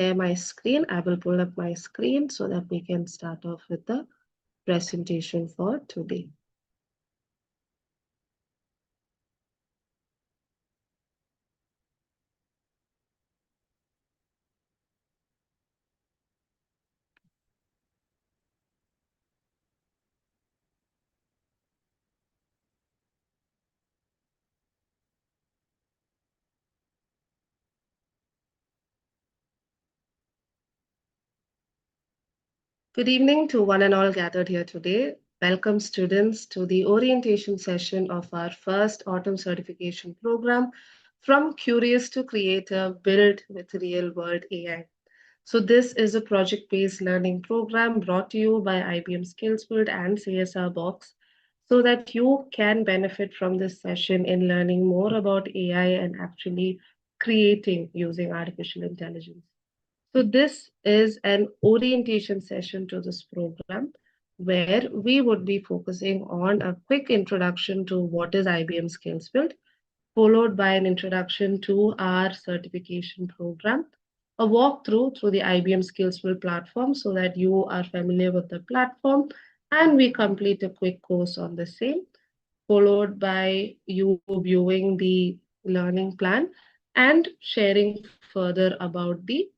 share my screen. I will pull up my screen so that we can start off with the presentation for today. Good evening to one and all gathered here today. Welcome students to the orientation session of our first autumn certification program, From Curious to Creator, Build with Real World AI. So this is a project-based learning program brought to you by IBM SkillsBuild and CSR Box so that you can benefit from this session in learning more about AI and actually creating using artificial intelligence. So this is an orientation session to this program where we would be focusing on a quick introduction to what is IBM SkillsBuild, followed by an introduction to our certification program, a walkthrough through the IBM SkillsBuild platform so that you are familiar with the platform, and we complete a quick course on the same, followed by you viewing the learning plan and sharing further about the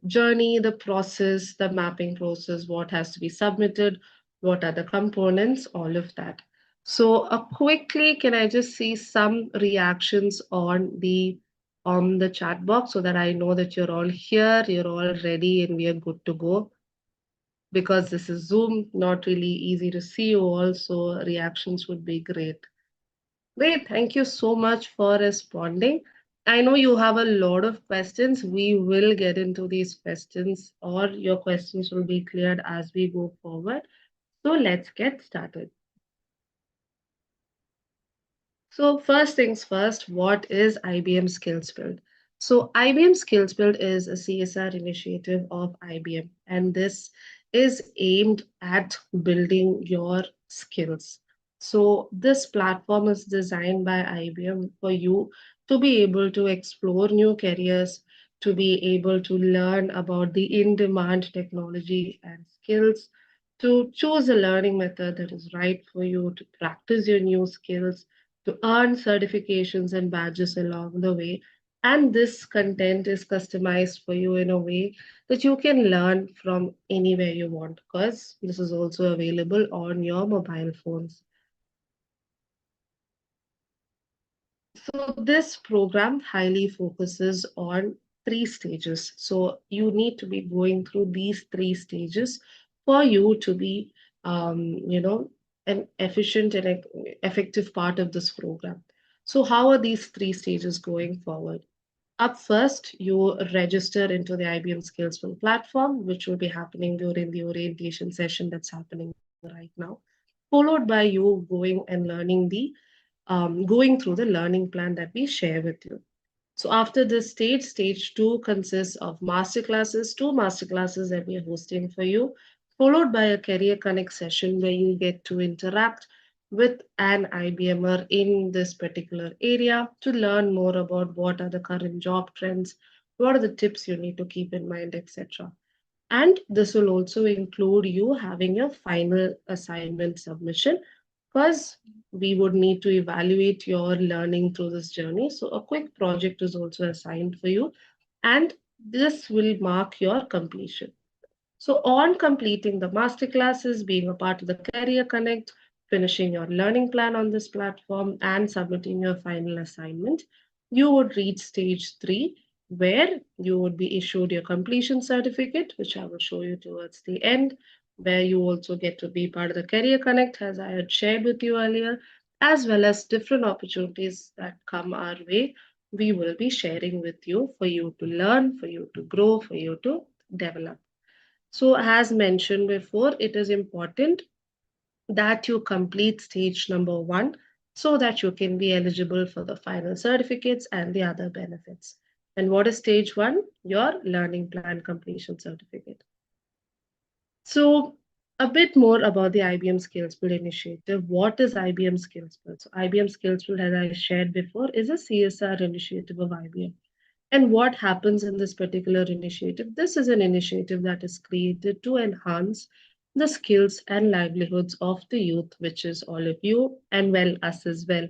journey, the process, the mapping process, what has to be submitted, what are the components, all of that. So quickly, can I just see some reactions on the chat box so that I know that you're all here, you're all ready, and we are good to go? Because this is Zoom, not really easy to see you all, so reactions would be great. Great, thank you so much for responding. I know you have a lot of questions. We will get into these questions, or your questions will be cleared as we go forward. So let's get started. So first things first, what is IBM Skills Build? So IBM Skills Build is a CSR initiative of IBM, and this is aimed at building your skills. So this platform is designed by IBM for you to be able to explore new careers, to be able to learn about the in-demand technology and skills, to choose a learning method that is right for you, to practice your new skills, to earn certifications and badges along the way. And this content is customized for you in a way that you can learn from anywhere you want, because this is also available on your mobile phones. So this program highly focuses on three stages. So you need to be going through these three stages for you to be, an efficient and effective part of this program. So how are these three stages going forward? Up first, you register into the IBM SkillsBuild platform, which will be happening during the orientation session that's happening right now, followed by you going through the learning plan that we share with you. So after this stage, stage two consists of masterclasses, two masterclasses that we are hosting for you, followed by a Career Connect session where you get to interact with an IBMer in this particular area to learn more about what are the current job trends, what are the tips you need to keep in mind, etc. And this will also include you having your final assignment submission, because we would need to evaluate your learning through this journey. So a quick project is also assigned for you, and this will mark your completion. So on completing the masterclasses, being a part of the Career Connect, finishing your learning plan on this platform, and submitting your final assignment, you would reach stage three, where you would be issued your completion certificate, which I will show you towards the end, where you also get to be part of the Career Connect, as I had shared with you earlier, as well as different opportunities that come our way. We will be sharing with you for you to learn, for you to grow, for you to develop. So, as mentioned before, it is important that you complete stage number one so that you can be eligible for the final certificates and the other benefits. And what is stage one? Your learning plan completion certificate. So, a bit more about the IBM Skills Build initiative. What is IBM Skills Build? So, IBM Skills Build, as I shared before, is a CSR initiative of IBM. And what happens in this particular initiative? This is an initiative that is created to enhance the skills and livelihoods of the youth, which is all of you and well, us as well,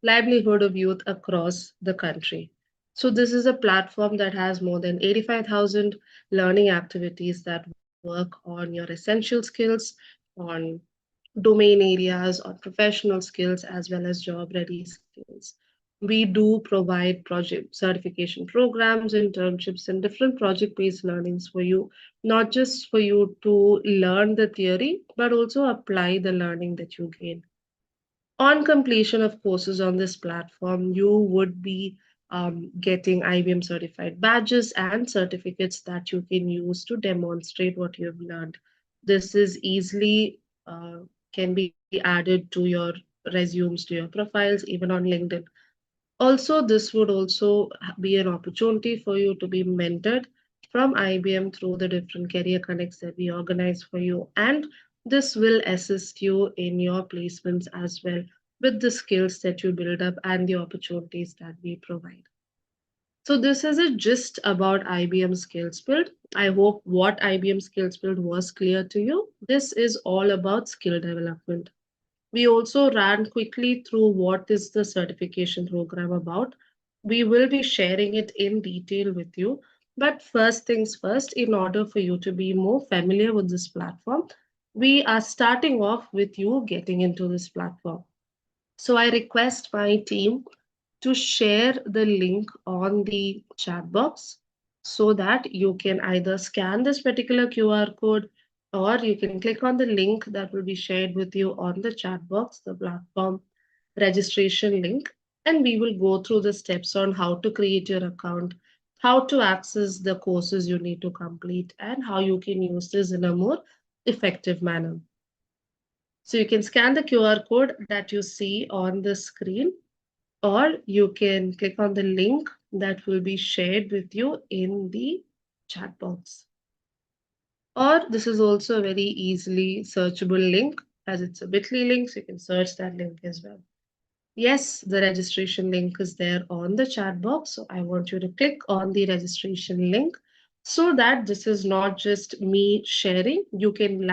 livelihood of youth across the country. So, this is a platform that has more than 85,000 learning activities that work on your essential skills, on domain areas, on professional skills, as well as job ready skills. We do provide project certification programs, internships, and different project based learnings for you, not just for you to learn the theory, but also apply the learning that you gain. On completion of courses on this platform, you would be getting IBM certified badges and certificates that you can use to demonstrate what you have learned. This is easily can be added to your resumes, to your profiles, even on LinkedIn. Also, this would also be an opportunity for you to be mentored from IBM through the different career connects that we organize for you. And this will assist you in your placements as well with the skills that you build up and the opportunities that we provide. So this is a gist about IBM Skills Build. I hope what IBM Skills Build was clear to you. This is all about skill development. We also ran quickly through what is the certification program about. We will be sharing it in detail with you. But first things first, in order for you to be more familiar with this platform, we are starting off with you getting into this platform. So I request my team to share the link on the chat box so that you can either scan this particular QR code or you can click on the link that will be shared with you on the chat box, the platform registration link, and we will go through the steps on how to create your account, how to access the courses you need to complete, and how you can use this in a more effective manner. So you can scan the QR code that you see on the screen or you can click on the link that will be shared with you in the chat box. Or this is also a very easily searchable link as it's a bit.ly link, so you can search that link as well. Yes, the registration link is there on the chat box. So I want you to click on the registration link so that this is not just me sharing. You can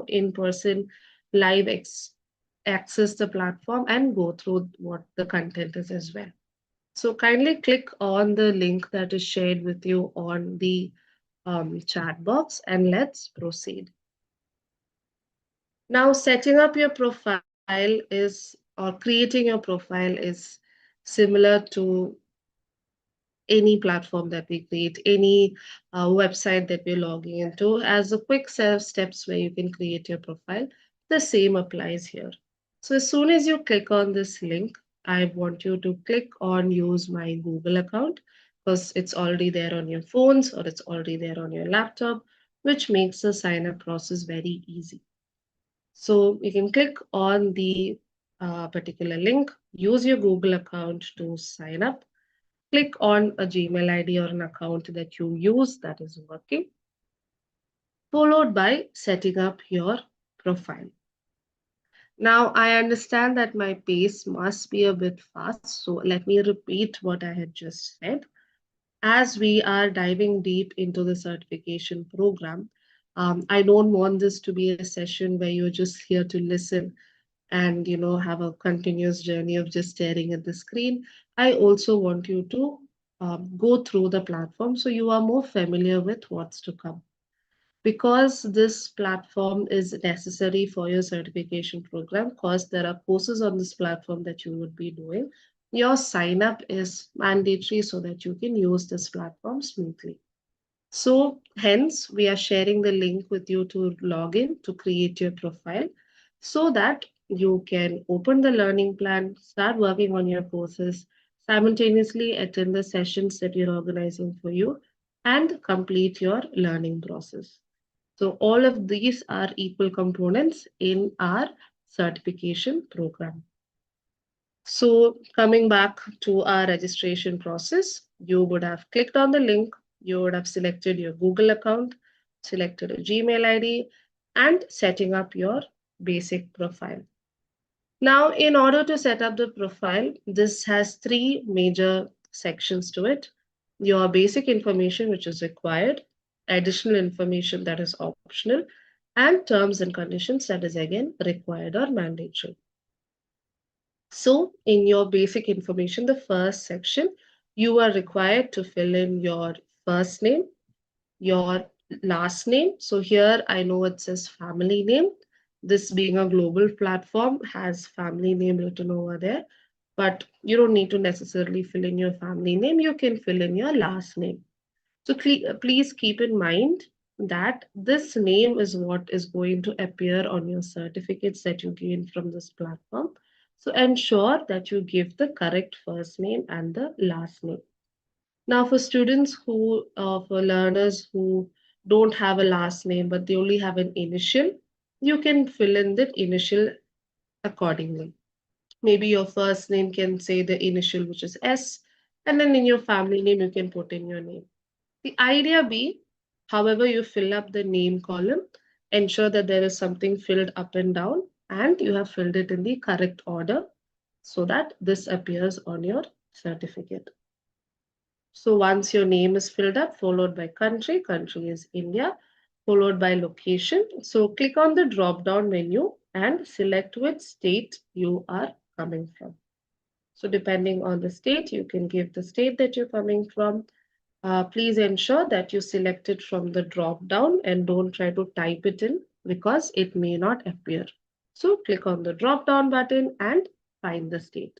in person live access the platform and go through what the content is as well. So kindly click on the link that is shared with you on the chat box and let's proceed. Now, setting up your profile is, or creating your profile is similar to any platform that we create, any website that we're logging into. As a quick set of steps where you can create your profile, the same applies here. So as soon as you click on this link, I want you to click on use my Google account because it's already there on your phones or it's already there on your laptop, which makes the sign up process very easy. So you can click on the particular link, use your Google account to sign up. Click on a Gmail ID or an account that you use that is working, followed by setting up your profile. Now, I understand that my pace must be a bit fast, so let me repeat what I had just said. As we are diving deep into the certification program, I don't want this to be a session where you're just here to listen and have a continuous journey of just staring at the screen. I also want you to go through the platform so you are more familiar with what's to come. Because this platform is necessary for your certification program, because there are courses on this platform that you would be doing, your sign up is mandatory so that you can use this platform smoothly. So, hence, we are sharing the link with you to log in to create your profile so that you can open the learning plan, start working on your courses, simultaneously attend the sessions that we're organizing for you, and complete your learning process. So, all of these are equal components in our certification program. So coming back to our registration process, you would have clicked on the link, you would have selected your Google account, selected a Gmail ID, and setting up your basic profile. Now, in order to set up the profile, this has three major sections to it. your basic information, which is required, additional information that is optional, and terms and conditions that is again required or mandatory. So, in your basic information, the first section, you are required to fill in your first name, your last name. So, here I know it says family name. This being a global platform has family name written over there, but you don't need to necessarily fill in your family name. You can fill in your last name. So please keep in mind that this name is what is going to appear on your certificates that you gain from this platform. So ensure that you give the correct first name and the last name. Now, for students for learners who don't have a last name but they only have an initial, you can fill in the initial accordingly. Maybe your first name can say the initial, which is S, and then in your family name, you can put in your name. The idea be, however you fill up the name column, ensure that there is something filled up and down and you have filled it in the correct order so that this appears on your certificate. So once your name is filled up, followed by country, country is India, followed by location. So click on the drop down menu and select which state you are coming from. So depending on the state, you can give the state that you're coming from. Please ensure that you select it from the drop down and don't try to type it in because it may not appear. So click on the drop down button and find the state.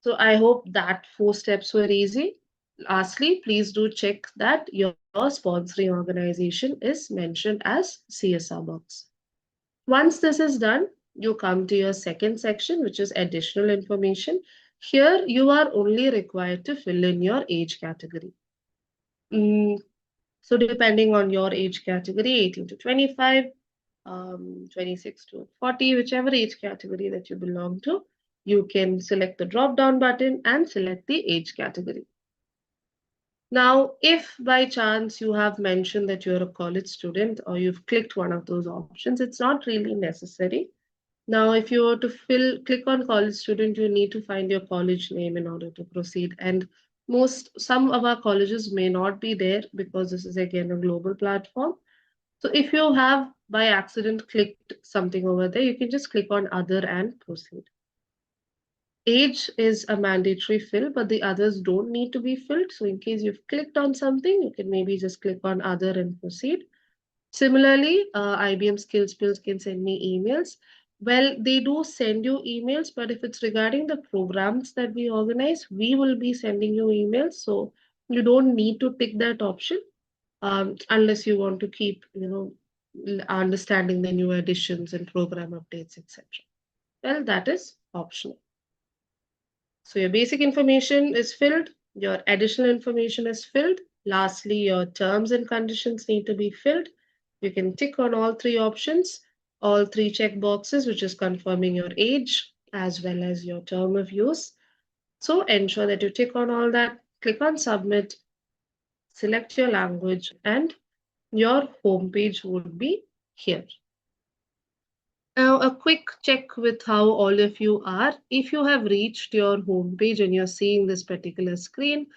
So I hope that 4 steps were easy. Lastly, please do check that your sponsoring organization is mentioned as CSR box. Once this is done, you come to your second section, which is additional information. Here, you are only required to fill in your age category. Mm, So depending on your age category, 18 to 25, 26 to 40, whichever age category that you belong to, you can select the drop down button and select the age category. Now, if by chance you have mentioned that you're a college student or you've clicked one of those options, it's not really necessary. Now, if you were to click on college student, you need to find your college name in order to proceed. And some of our colleges may not be there because this is again a global platform. So if you have by accident clicked something over there, you can just click on other and proceed. Age is a mandatory fill, but the others don't need to be filled. So in case you've clicked on something, you can maybe just click on other and proceed. Similarly, IBM SkillsBuild can send me emails. Well, they do send you emails, but if it's regarding the programs that we organize, we will be sending you emails. So you don't need to tick that option unless you want to keep, understanding the new additions and program updates, etc. Well, that is optional. So your basic information is filled, your additional information is filled. Lastly, your terms and conditions need to be filled. You can tick on all three options, all three check boxes, which is confirming your age as well as your term of use. So ensure that you tick on all that, click on submit, select your language, and your home page would be here. Now, a quick check with how all of you are. If you have reached your home page and you're seeing this particular screen,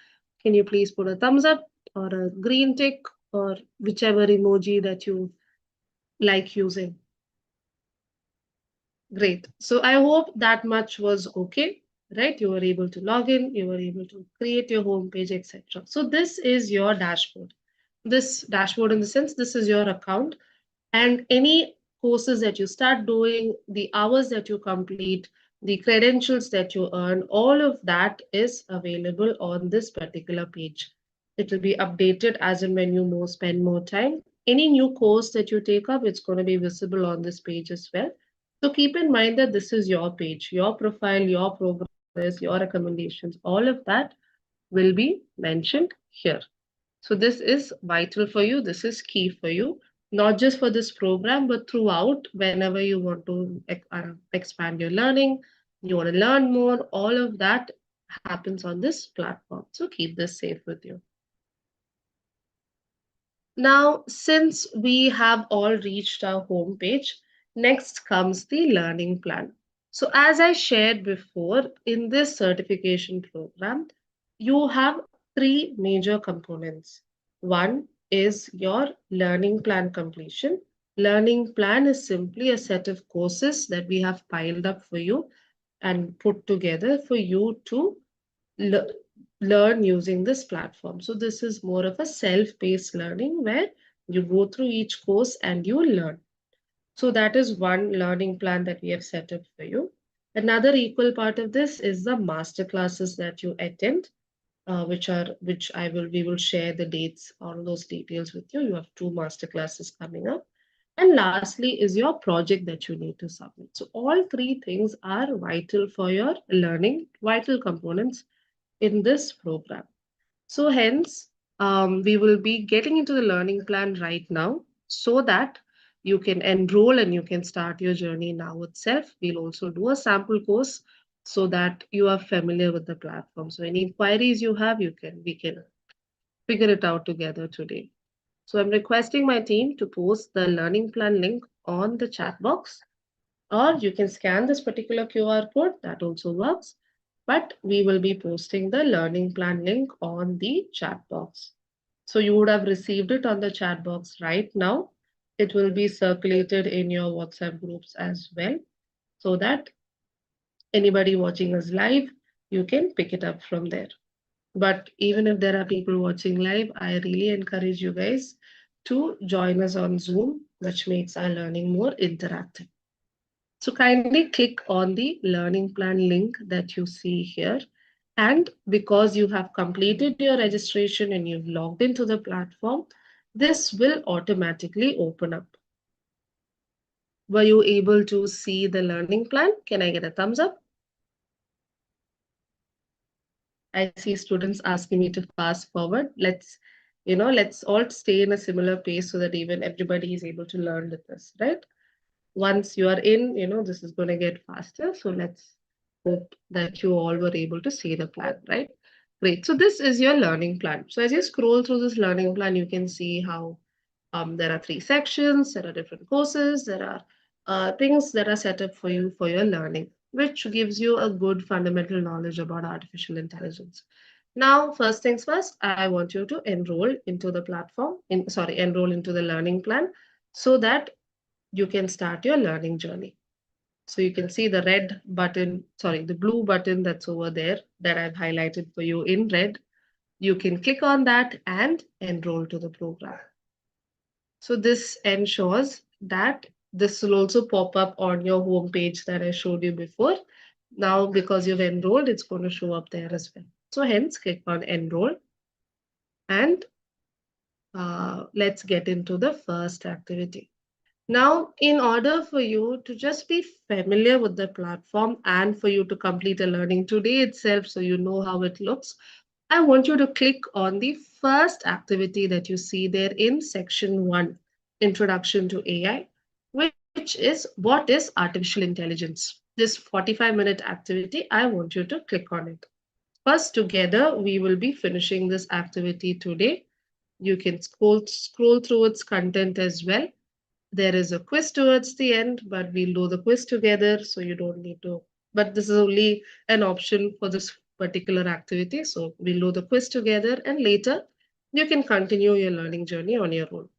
can you please put a thumbs up or a green tick or whichever emoji that you like using? Great. So I hope that much was okay, right? You were able to log in, you were able to create your home page, etc. So this is your dashboard. This dashboard, in the sense, this is your account. And any courses that you start doing, the hours that you complete, the credentials that you earn, all of that is available on this particular page. It will be updated as and when you spend more time. Any new course that you take up, it's going to be visible on this page as well. So keep in mind that this is your page, your profile, your progress, your recommendations, all of that will be mentioned here. So this is vital for you. This is key for you, not just for this program, but throughout whenever you want to expand your learning, you want to learn more, all of that happens on this platform. So keep this safe with you. Now, since we have all reached our home page, next comes the learning plan. So as I shared before, in this certification program, you have three major components. One is your learning plan completion. Learning plan is simply a set of courses that we have piled up for you and put together for you to le- learn using this platform. So this is more of a self-paced learning where you go through each course and you learn. So that is one learning plan that we have set up for you. Another equal part of this is the master classes that you attend, which I will we will share the dates, all those details with you. You have two master classes coming up. And lastly is your project that you need to submit. So all three things are vital for your learning, vital components in this program. So hence, we will be getting into the learning plan right now so that you can enroll and you can start your journey now itself. We'll also do a sample course so that you are familiar with the platform. So any inquiries you have, we can figure it out together today. So I'm requesting my team to post the learning plan link on the chat box, or you can scan this particular QR code, that also works. But we will be posting the learning plan link on the chat box. So you would have received it on the chat box right now. It will be circulated in your WhatsApp groups as well, so that anybody watching us live, you can pick it up from there. But even if there are people watching live, I really encourage you guys to join us on Zoom, which makes our learning more interactive. So kindly click on the learning plan link that you see here. And because you have completed your registration and you've logged into the platform, this will automatically open up. Were you able to see the learning plan? Can I get a thumbs up? I see students asking me to fast forward. Let's all stay in a similar pace so that even everybody is able to learn with us, right? Once you are in, this is going to get faster. So let's hope that you all were able to see the plan, right? Great. So this is your learning plan. So as you scroll through this learning plan, you can see how there are three sections, there are different courses, there are things that are set up for you for your learning, which gives you a good fundamental knowledge about artificial intelligence. Now, first things first, I want you to enroll into the learning plan so that you can start your learning journey. So you can see the blue button that's over there that I've highlighted for you in red. You can click on that and enroll to the program. So this ensures that this will also pop up on your home page that I showed you before. Now, because you've enrolled, it's going to show up there as well. So hence, click on enroll and let's get into the first activity. Now, in order for you to just be familiar with the platform and for you to complete a learning today itself, so you know how it looks, I want you to click on the first activity that you see there in section 1, Introduction to AI, which is what is artificial intelligence. This 45-minute activity, I want you to click on it. First, together, we will be finishing this activity today. You can scroll through its content as well. There is a quiz towards the end, but we'll do the quiz together, so you don't need to. But this is only an option for this particular activity. So we'll do the quiz together, and later you can continue your learning journey on your own.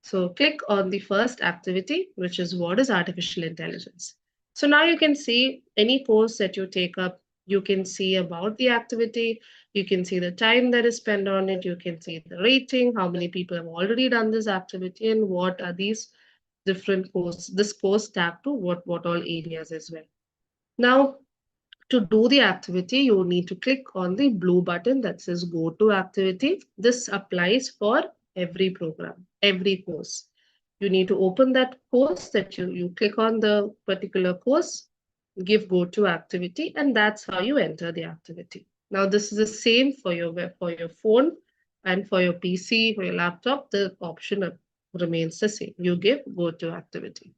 So click on the first activity, which is what is artificial intelligence. So now you can see any course that you take up, you can see about the activity, you can see the time that is spent on it, you can see the rating, how many people have already done this activity, and what are these this course tagged to what all areas as well. Now, to do the activity, you need to click on the blue button that says Go to Activity. This applies for every program, every course. You need to open that course that you click on the particular course, give Go to Activity, and that's how you enter the activity. Now, this is the same for your phone and for your PC, for your laptop. The option remains the same. You give Go to Activity.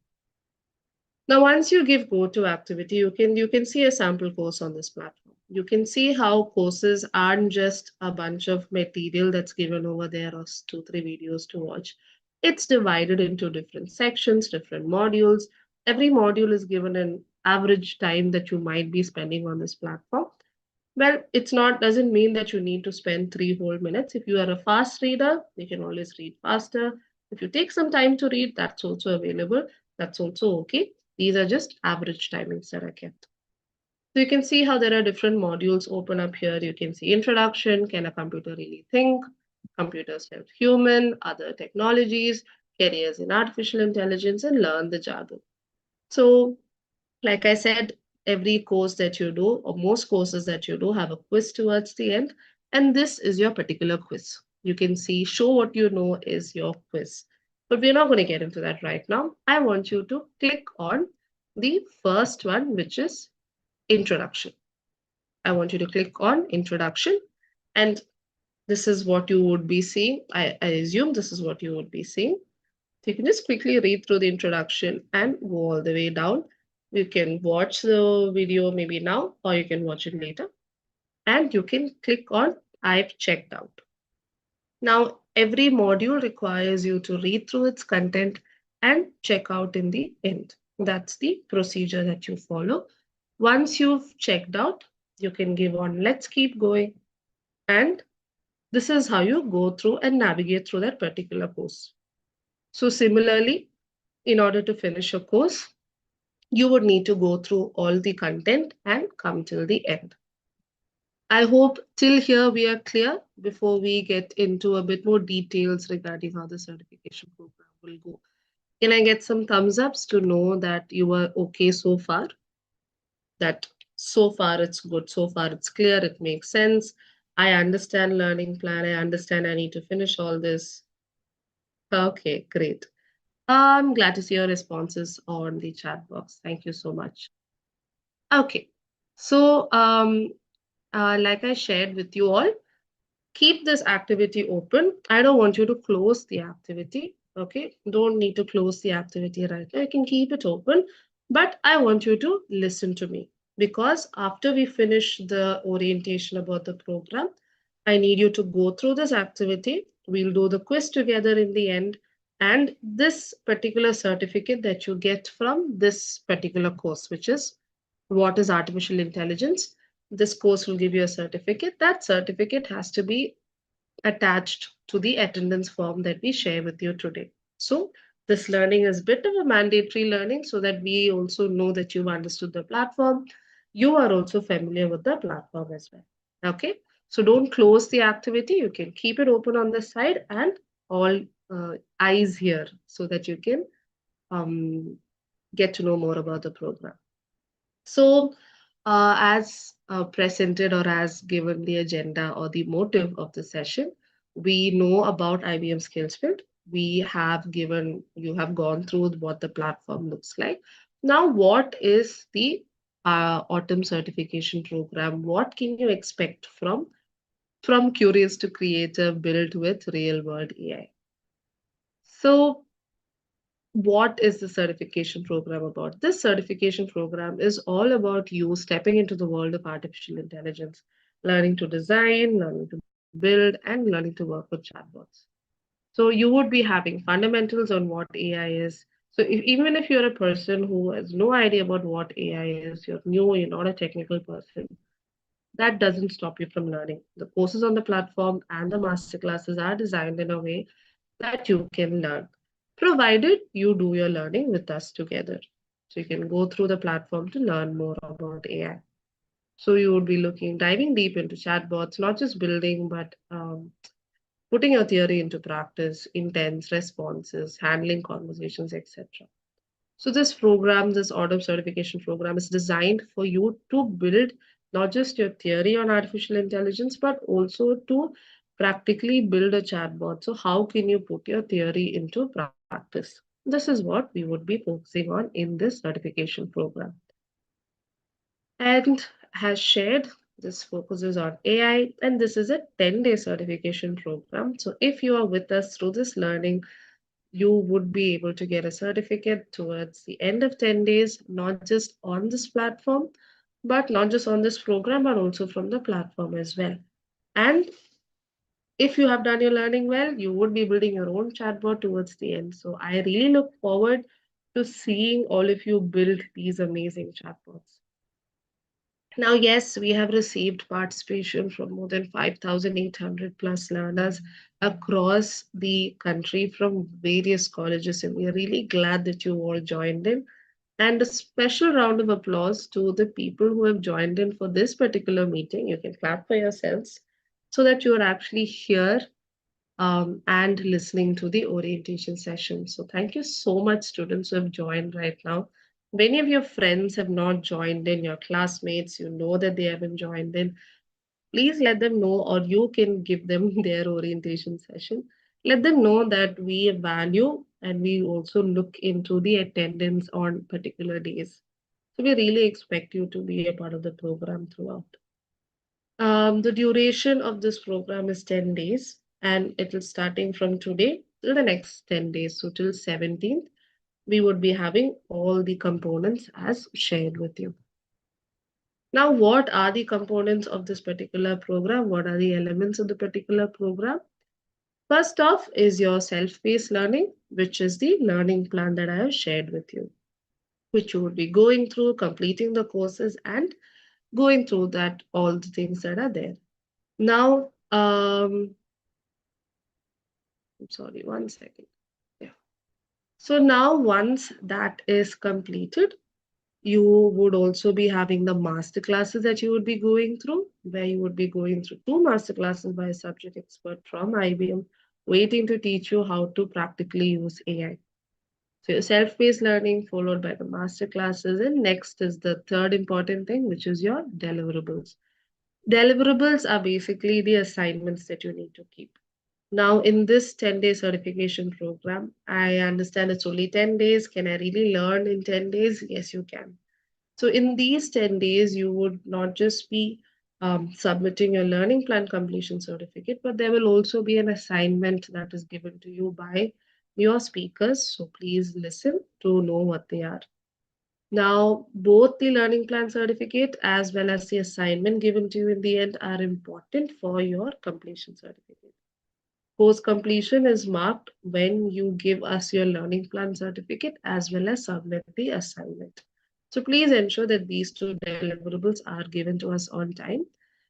Now, once you give go to activity, you can see a sample course on this platform. You can see how courses aren't just a bunch of material that's given over there or two, three videos to watch. It's divided into different sections, different modules. Every module is given an average time that you might be spending on this platform. Well, it's not doesn't mean that you need to spend 3 whole minutes. If you are a fast reader, you can always read faster. If you take some time to read, that's also available. That's also okay. These are just average timings that are kept. So you can see how there are different modules open up here. You can see introduction, can a computer really think? Computers help human, other technologies, careers in artificial intelligence, and learn the jargon. So like I said, every course that you do, or most courses that you do, have a quiz towards the end. And this is your particular quiz. You can see, show what you know is your quiz. But we're not going to get into that right now. I want you to click on the first one, which is introduction. I want you to click on introduction. And this is what you would be seeing. I assume this is what you would be seeing. So you can just quickly read through the introduction and go all the way down. You can watch the video maybe now, or you can watch it later. And you can click on I've checked out. Now, every module requires you to read through its content and check out in the end. That's the procedure that you follow. Once you've checked out, you can give on let's keep going. And this is how you go through and navigate through that particular course. So, similarly, in order to finish a course, you would need to go through all the content and come till the end. I hope till here we are clear before we get into a bit more details regarding how the certification program will go. Can I get some thumbs ups to know that you are okay so far? That so far it's good, so far it's clear, it makes sense. I understand learning plan, I understand I need to finish all this. Okay, great. I'm glad to see your responses on the chat box. Thank you so much. Okay, so like I shared with you all, keep this activity open. I don't want you to close the activity. Okay, don't need to close the activity right now. You can keep it open, but I want you to listen to me because after we finish the orientation about the program, I need you to go through this activity. We'll do the quiz together in the end. And this particular certificate that you get from this particular course, which is what is artificial intelligence, this course will give you a certificate. That certificate has to be attached to the attendance form that we share with you today. So this learning is a bit of a mandatory learning so that we also know that you've understood the platform. You are also familiar with the platform as well. Okay. So don't close the activity. You can keep it open on the side and all eyes here so that you can um, get to know more about the program. So, as presented or as given the agenda or the motive of the session, we know about IBM SkillsBuild. We have given, you have gone through what the platform looks like. Now, what is the autumn certification program? What can you expect from curious to creative built with real world AI? So, what is the certification program about? This certification program is all about you stepping into the world of artificial intelligence, learning to design, learning to build, and learning to work with chatbots. So you would be having fundamentals on what AI is. So even if you're a person who has no idea about what AI is, you're new, you're not a technical person, that doesn't stop you from learning. The courses on the platform and the masterclasses are designed in a way that you can learn, provided you do your learning with us together. So you can go through the platform to learn more about AI. So you would be diving deep into chatbots, not just building, but putting your theory into practice, intents, responses, handling conversations, etc. So this program, this autumn certification program is designed for you to build not just your theory on artificial intelligence, but also to practically build a chatbot. So how can you put your theory into practice? This is what we would be focusing on in this certification program. And has shared, this focuses on AI, and this is a 10-day certification program. So if you are with us through this learning, you would be able to get a certificate towards the end of 10 days, not just on this platform, but not just on this program, but also from the platform as well. And if you have done your learning well, you would be building your own chatbot towards the end. So I really look forward to seeing all of you build these amazing chatbots. Now, yes, we have received participation from more than 5,800 plus learners across the country from various colleges, and we are really glad that you all joined in. And a special round of applause to the people who have joined in for this particular meeting. You can clap for yourselves so that you are actually here and listening to the orientation session. So, thank you so much, students who have joined right now. Many of your friends have not joined in, your classmates, you know that they haven't joined in. Please let them know, or you can give them their orientation session. Let them know that we value and we also look into the attendance on particular days. So, we really expect you to be a part of the program throughout. The duration of this program is 10 days and it is starting from today till the next 10 days. So till 17th, we would be having all the components as shared with you. Now, what are the components of this particular program? What are the elements of the particular program? First off is your self-paced learning, which is the learning plan that I have shared with you, which you would be going through, completing the courses and going through that all the things that are there. Now, I'm sorry, one second. Yeah. So now once that is completed, you would also be having the master classes that you would be going through, where you would be going through two master classes by a subject expert from IBM, waiting to teach you how to practically use AI. So your self-paced learning followed by the master classes, and next is the third important thing, which is your deliverables. Deliverables are basically the assignments that you need to keep. Now, in this 10-day certification program, I understand it's only 10 days. Can I really learn in 10 days? Yes, you can. So, in these 10 days, you would not just be submitting your learning plan completion certificate, but there will also be an assignment that is given to you by your speakers. So, please listen to know what they are. Now, both the learning plan certificate as well as the assignment given to you in the end are important for your completion certificate. Course completion is marked when you give us your learning plan certificate as well as submit the assignment. So please ensure that these two deliverables are given to us on time.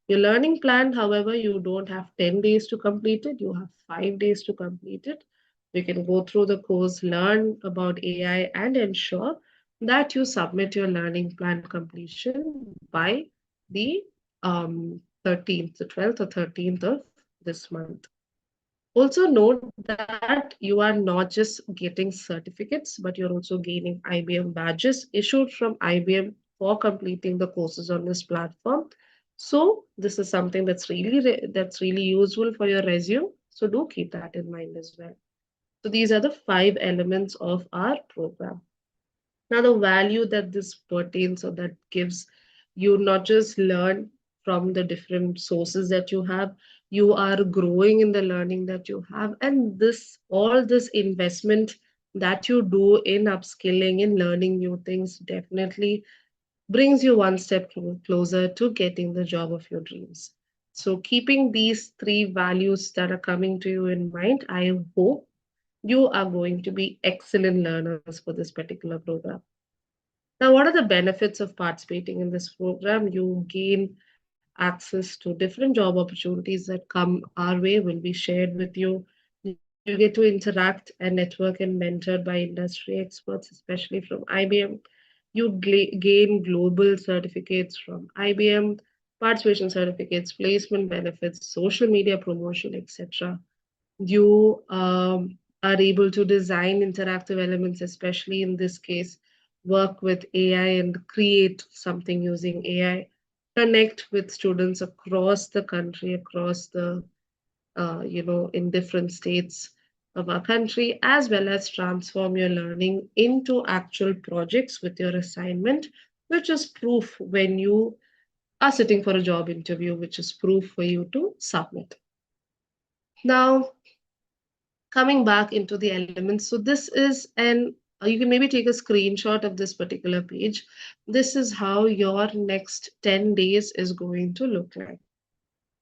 Your learning plan, however, you don't have 10 days to complete it, you have 5 days to complete it. You can go through the course, learn about AI, and ensure that you submit your learning plan completion by the 13th, the 12th or 13th of this month. Also note that you are not just getting certificates, but you're also gaining IBM badges issued from IBM for completing the courses on this platform. So this is something that's really useful for your resume. So do keep that in mind as well. So these are the 5 elements of our program. Now, the value that this pertains or that gives you not just learn from the different sources that you have, you are growing in the learning that you have, and this all this investment that you do in upskilling, in learning new things, definitely brings you one step closer to getting the job of your dreams. So, keeping these 3 values that are coming to you in mind, I hope you are going to be excellent learners for this particular program. Now, what are the benefits of participating in this program? You gain access to different job opportunities that come our way, will be shared with you. You get to interact and network and mentored by industry experts, especially from IBM. You gain global certificates from IBM, participation certificates, placement benefits, social media promotion, etc. You are able to design interactive elements, especially in this case, work with AI and create something using AI, connect with students across the country, across the, in different states of our country, as well as transform your learning into actual projects with your assignment, which is proof when you are sitting for a job interview, which is proof for you to submit. Now, coming back into the elements. So this is an you can maybe take a screenshot of this particular page. This is how your next 10 days is going to look like,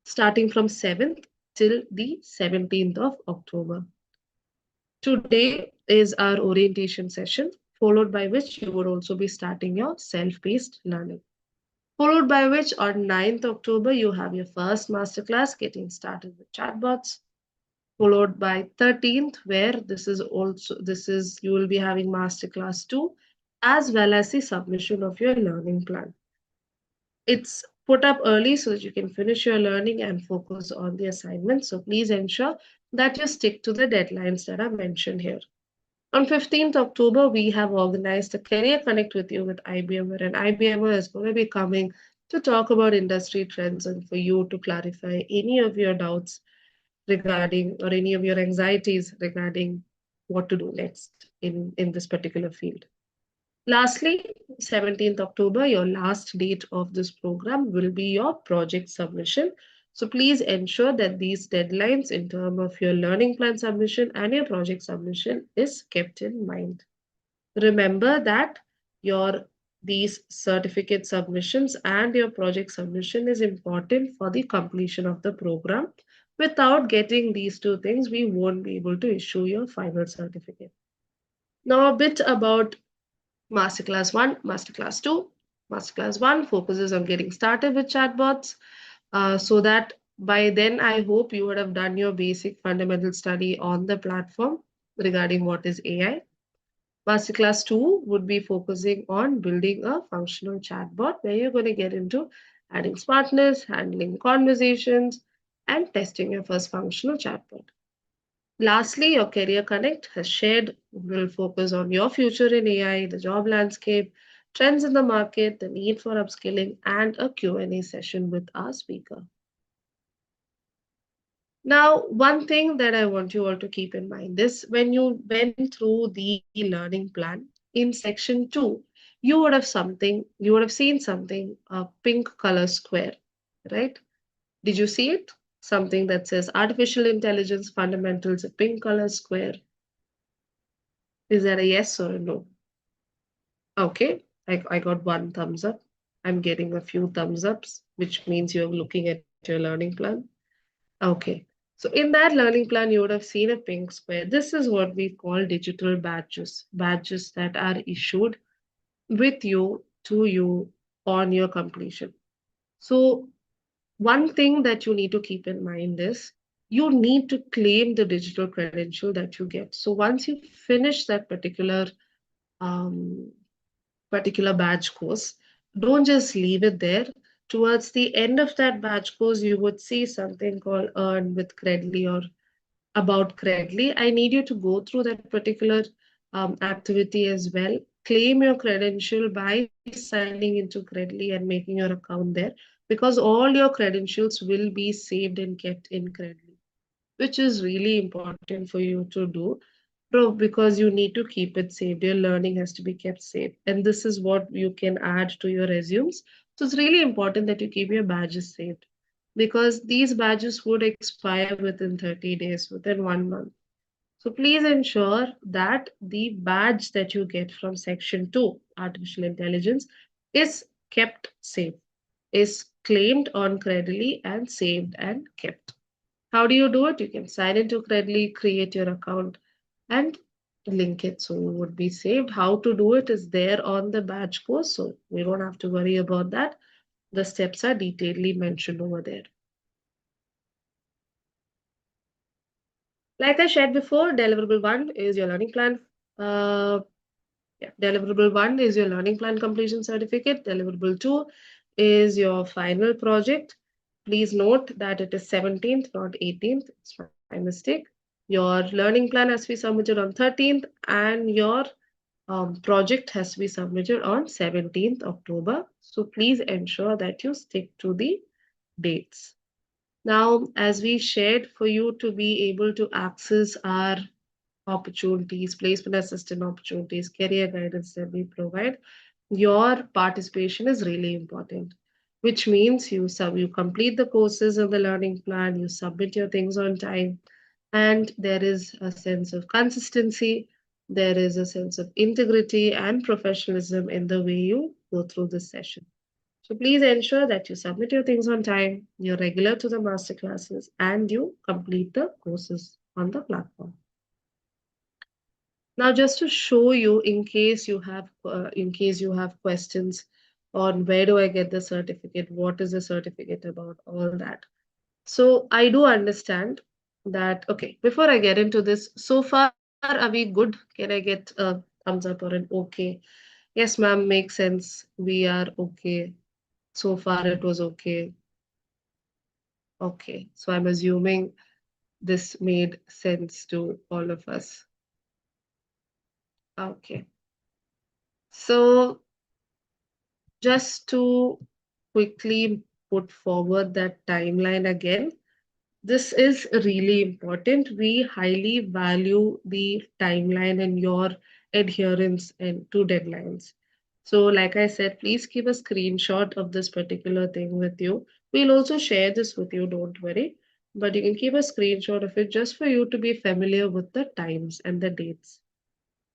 starting from 7th till the 17th of October. Today is our orientation session, followed by which you would also be starting your self-paced learning. Followed by which on 9th October, you have your first masterclass getting started with chatbots, followed by 13th, where this is you will be having masterclass 2, as well as the submission of your learning plan. It's put up early so that you can finish your learning and focus on the assignment. So please ensure that you stick to the deadlines that are mentioned here. On 15th October, we have organized a Career Connect with you with IBM, where an IBMer is going to be coming to talk about industry trends and for you to clarify any of your doubts regarding or any of your anxieties regarding what to do next in this particular field. Lastly, 17th October, your last date of this program will be your project submission. So please ensure that these deadlines in terms of your learning plan submission and your project submission is kept in mind. Remember that your these certificate submissions and your project submission is important for the completion of the program. Without getting these two things, we won't be able to issue your final certificate. Now, a bit about Masterclass 1, Masterclass 2. Masterclass 1 focuses on getting started with chatbots so that by then I hope you would have done your basic fundamental study on the platform regarding what is AI. Masterclass 2 would be focusing on building a functional chatbot where you're going to get into adding smartness, handling conversations, and testing your first functional chatbot. Lastly, your Career Connect has shared will focus on your future in AI, the job landscape, trends in the market, the need for upskilling, and a Q&A session with our speaker. Now, one thing that I want you all to keep in mind is when you went through the learning plan in section 2, you would have seen something, a pink color square, right? Did you see it? Something that says artificial intelligence fundamentals, a pink color square. Is that a yes or a no? Okay, I got one thumbs up. I'm getting a few thumbs ups, which means you're looking at your learning plan. Okay. So in that learning plan, you would have seen a pink square. This is what we call digital badges, badges that are issued with you to you on your completion. So one thing that you need to keep in mind is you need to claim the digital credential that you get. So once you finish that um, particular badge course, don't just leave it there. Towards the end of that badge course, you would see something called Earn with Credly or About Credly. I need you to go through that particular activity as well. Claim your credential by signing into Credly and making your account there because all your credentials will be saved and kept in Credly, which is really important for you to do because you need to keep it saved. Your learning has to be kept safe. And this is what you can add to your resumes. So it's really important that you keep your badges saved because these badges would expire within 30 days, within 1 month. So please ensure that the badge that you get from section 2, artificial intelligence, is kept safe, is claimed on Credly and saved and kept. How do you do it? You can sign into Credly, create your account, and link it so it would be saved. How to do it is there on the badge course, so we don't have to worry about that. The steps are detailedly mentioned over there. Like I shared before, deliverable 1 is your learning plan. Deliverable 1 is your learning plan completion certificate. Deliverable 2 is your final project. Please note that it is 17th, not 18th. It's my mistake. Your learning plan has to be submitted on 13th, and your project has to be submitted on 17th October. So please ensure that you stick to the dates. Now, as we shared, for you to be able to access our opportunities, placement assistant opportunities, career guidance that we provide, your participation is really important, which means you complete the courses in the learning plan, you submit your things on time, and there is a sense of consistency, there is a sense of integrity and professionalism in the way you go through this session. So please ensure that you submit your things on time, you're regular to the master classes, and you complete the courses on the platform. Now, just to show you, in case you have questions on where do I get the certificate, what is the certificate about, all that. So I do understand that. Okay, before I get into this, so far are we good? Can I get a thumbs up or an okay? Yes, ma'am, makes sense. We are okay. So far it was okay. Okay, so I'm assuming this made sense to all of us. Okay, so just to quickly put forward that timeline again, this is really important. We highly value the timeline and your adherence and to deadlines. So, like I said, please keep a screenshot of this particular thing with you. We'll also share this with you, don't worry. But you can keep a screenshot of it just for you to be familiar with the times and the dates.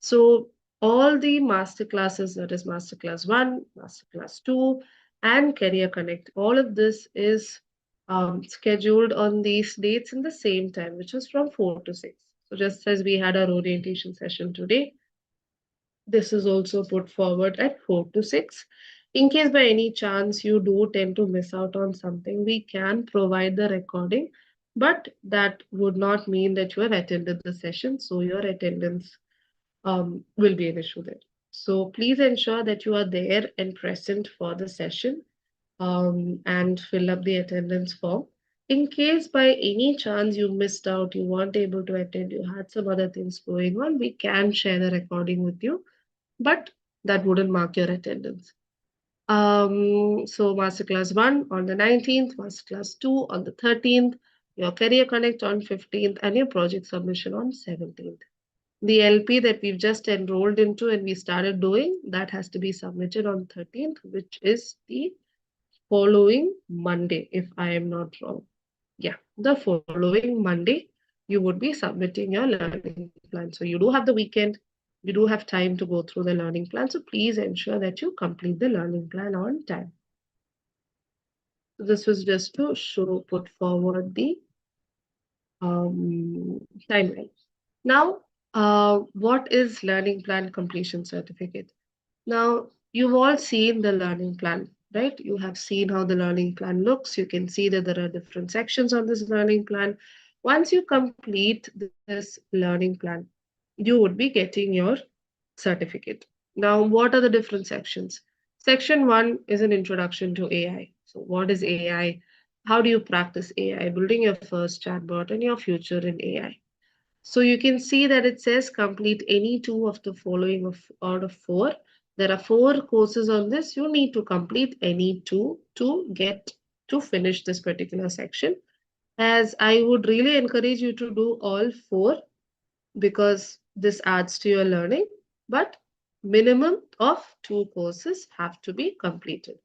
So all the master classes, that is masterclass 1, masterclass 2, and Career Connect, all of this is scheduled on these dates in the same time, which is from 4 to 6. So just as we had our orientation session today, this is also put forward at 4 to 6. In case by any chance you do tend to miss out on something, we can provide the recording, but that would not mean that you have attended the session. So your attendance will be an issue there. So please ensure that you are there and present for the session and fill up the attendance form. In case by any chance you missed out, you weren't able to attend, you had some other things going on, we can share the recording with you, but that wouldn't mark your attendance. So Masterclass 1 on the 19th, Masterclass 2 on the 13th, your Career Connect on 15th, and your project submission on 17th. The LP that we've just enrolled into and we started doing, that has to be submitted on 13th, which is the following Monday, if I am not wrong. Yeah, the following Monday, you would be submitting your learning plan. So you do have the weekend, you do have time to go through the learning plan. So please ensure that you complete the learning plan on time. So this was just to show, put forward the timeline. Now, what is learning plan completion certificate? Now, you've all seen the learning plan, right? You have seen how the learning plan looks. You can see that there are different sections on this learning plan. Once you complete this learning plan, you would be getting your certificate. Now, what are the different sections? Section 1 is an introduction to AI. So, what is AI? How do you practice AI? Building your first chatbot and your future in AI. So you can see that it says complete any two of the following out of four. There are four courses on this. You need to complete any two to get to finish this particular section. As I would really encourage you to do all four because this adds to your learning, but minimum of two courses have to be completed.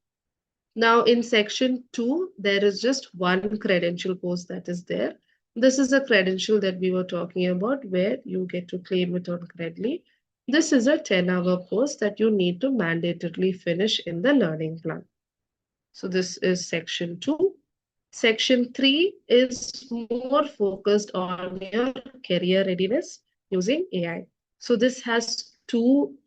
Now in section 2, there is just one credential course that is there. This is a credential that we were talking about where you get to claim it on Credly. This is a 10-hour course that you need to mandatorily finish in the learning plan. So this is section 2. Section 3 is more focused on your career readiness using AI. So this has two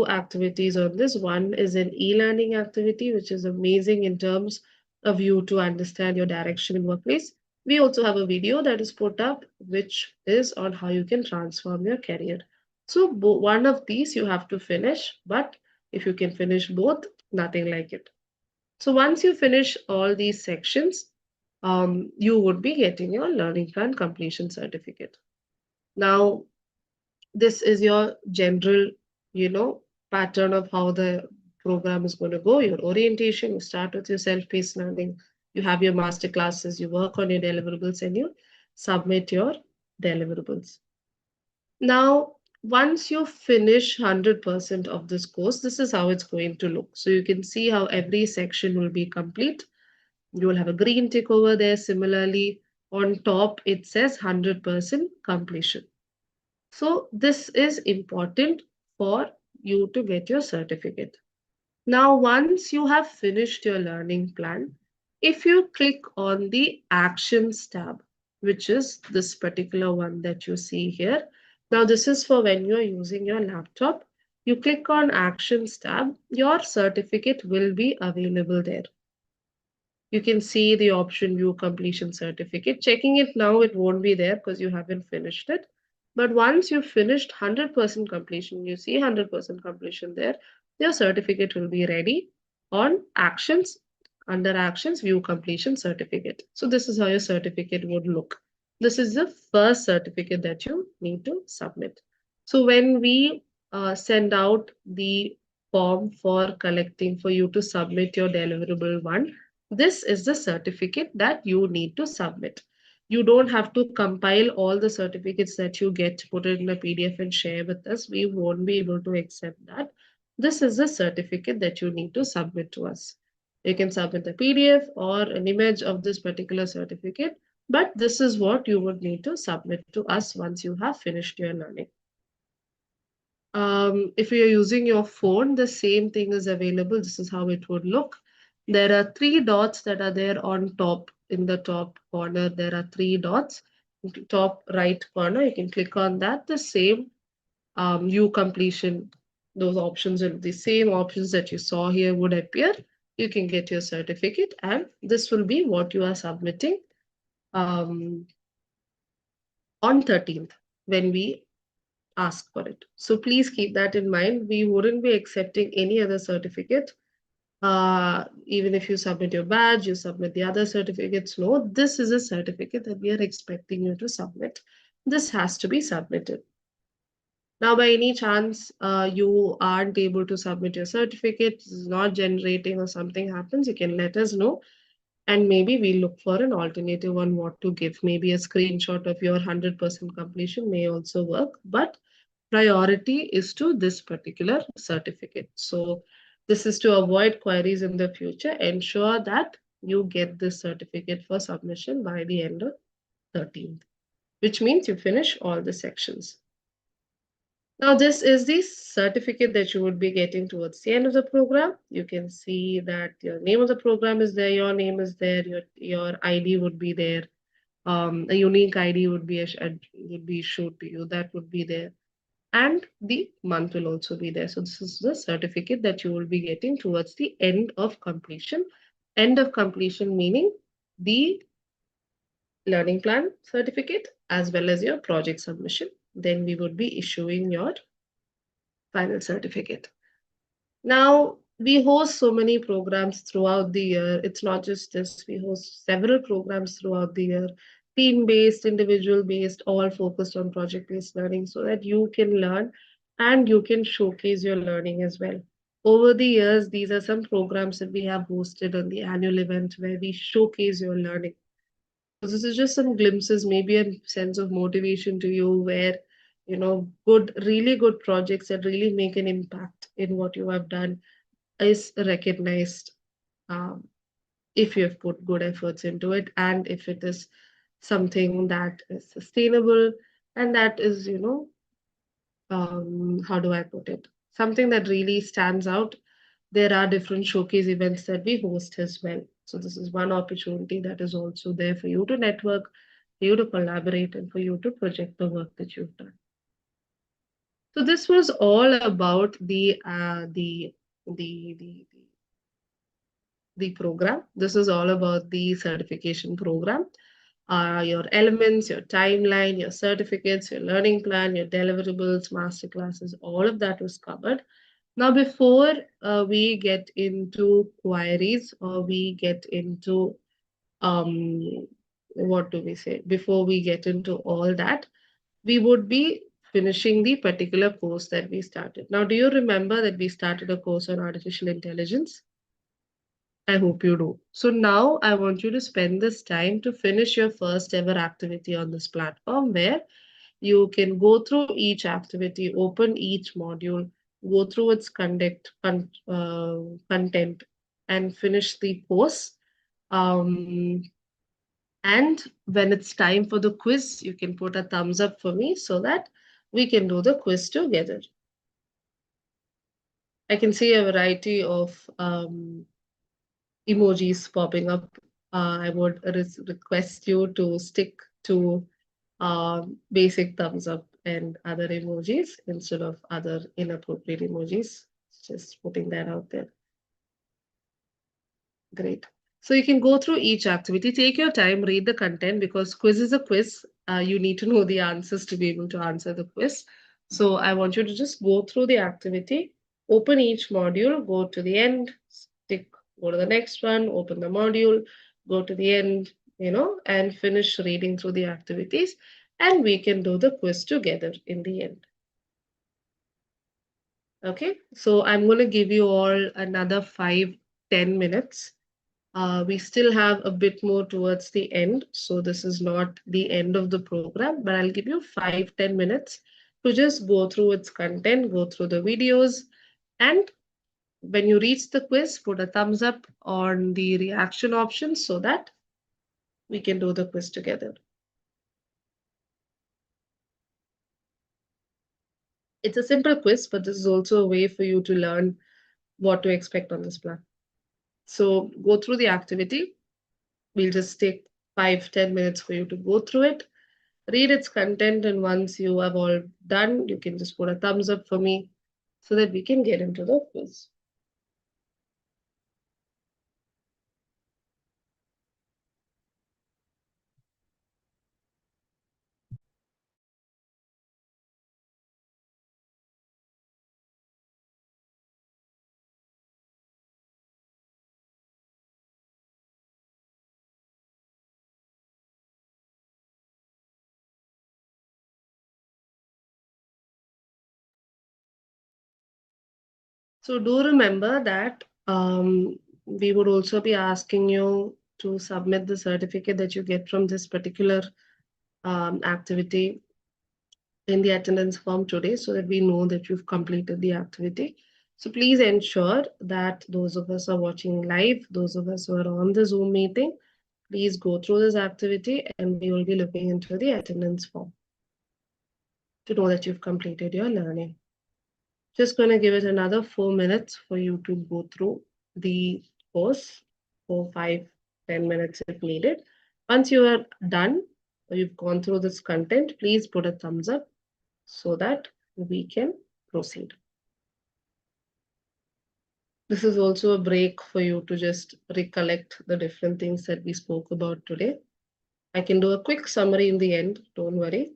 activities on this. One is an e-learning activity, which is amazing in terms of you to understand your direction in workplace. We also have a video that is put up, which is on how you can transform your career. So one of these you have to finish, but if you can finish both, nothing like it. So once you finish all these sections, you would be getting your learning plan completion certificate. Now, this is your general, pattern of how the program is going to go. Your orientation, you start with your self-paced learning, you have your master classes, you work on your deliverables, and you submit your deliverables. Now, once you finish 100% of this course, this is how it's going to look. So you can see how every section will be complete. You will have a green tick over there. Similarly, on top, it says 100% completion. So this is important for you to get your certificate. Now, once you have finished your learning plan, if you click on the Actions tab, which is this particular one that you see here. Now, this is for when you're using your laptop. You click on Actions tab, your certificate will be available there. You can see the option View Completion Certificate. Checking it now, it won't be there because you haven't finished it. But once you've finished 100% completion, you see 100% completion there, your certificate will be ready on Actions, under Actions, View Completion Certificate. So this is how your certificate would look. This is the first certificate that you need to submit. So when we send out the form for collecting for you to submit your deliverable one, this is the certificate that you need to submit. You don't have to compile all the certificates that you get, put it in a PDF and share with us. We won't be able to accept that. This is the certificate that you need to submit to us. You can submit a PDF or an image of this particular certificate, but this is what you would need to submit to us once you have finished your learning. If you're using your phone, the same thing is available. This is how it would look. There are three dots that are there on top. In the top corner, there are three dots. Top right corner, you can click on that. The same view completion, those options will the same options that you saw here would appear. You can get your certificate, and this will be what you are submitting um, on 13th when we ask for it. So please keep that in mind. We wouldn't be accepting any other certificate. Even if you submit your badge, you submit the other certificates. No, this is a certificate that we are expecting you to submit. This has to be submitted. Now, by any chance, you aren't able to submit your certificate, it's not generating or something happens, you can let us know. And maybe we look for an alternative on what to give. Maybe a screenshot of your 100% completion may also work. But priority is to this particular certificate. So this is to avoid queries in the future. Ensure that you get this certificate for submission by the end of 13th, which means you finish all the sections. Now, this is the certificate that you would be getting towards the end of the program. You can see that your name of the program is there, your name is there, your ID would be there. A unique ID would be issued to you. That would be there, and the month will also be there. So this is the certificate that you will be getting towards the end of completion. End of completion meaning the learning plan certificate as well as your project submission. Then we would be issuing your final certificate. Now, we host so many programs throughout the year. It's not just this, we host several programs throughout the year, team based, individual based, all focused on project based learning so that you can learn and you can showcase your learning as well. Over the years, these are some programs that we have hosted on the annual event where we showcase your learning. So this is just some glimpses, maybe a sense of motivation to you where, good, really good projects that really make an impact in what you have done is recognized um, if you have put good efforts into it and if it is something that is sustainable and that is, how do I put it? Something that really stands out. There are different showcase events that we host as well. So this is one opportunity that is also there for you to network, for you to collaborate, and for you to project the work that you've done. So this was all about the program. This is all about the certification program. Your elements, your timeline, your certificates, your learning plan, your deliverables, master classes, all of that was covered. Now, before we get into queries or we get into, what do we say? Before we get into all that, we would be finishing the particular course that we started. Now, do you remember that we started a course on artificial intelligence? I hope you do. So now I want you to spend this time to finish your first ever activity on this platform where you can go through each activity, open each module, go through its content and finish the course. And when it's time for the quiz, you can put a thumbs up for me so that we can do the quiz together. I can see a variety of emojis popping up. I would request you to stick to basic thumbs up and other emojis instead of other inappropriate emojis. Just putting that out there. Great. So you can go through each activity, take your time, read the content because quiz is a quiz. You need to know the answers to be able to answer the quiz. So I want you to just go through the activity, open each module, go to the end, stick, go to the next one, open the module, go to the end, and finish reading through the activities. And we can do the quiz together in the end. Okay, so I'm going to give you all another 5-10 minutes. We still have a bit more towards the end, so this is not the end of the program, but I'll give you 5-10 minutes to just go through its content, go through the videos, and when you reach the quiz, put a thumbs up on the reaction option so that we can do the quiz together. It's a simple quiz, but this is also a way for you to learn what to expect on this plan. So go through the activity. We'll just take 5-10 minutes for you to go through it, read its content, and once you have all done, you can just put a thumbs up for me so that we can get into the quiz. So do remember that we would also be asking you to submit the certificate that you get from this particular activity in the attendance form today so that we know that you've completed the activity. So please ensure that those of us who are watching live, those of us who are on the Zoom meeting, please go through this activity and we will be looking into the attendance form to know that you've completed your learning. Just going to give it another 4 minutes for you to go through the course for 5-10 minutes if needed. Once you are done, or you've gone through this content, please put a thumbs up so that we can proceed. This is also a break for you to just recollect the different things that we spoke about today. I can do a quick summary in the end, don't worry.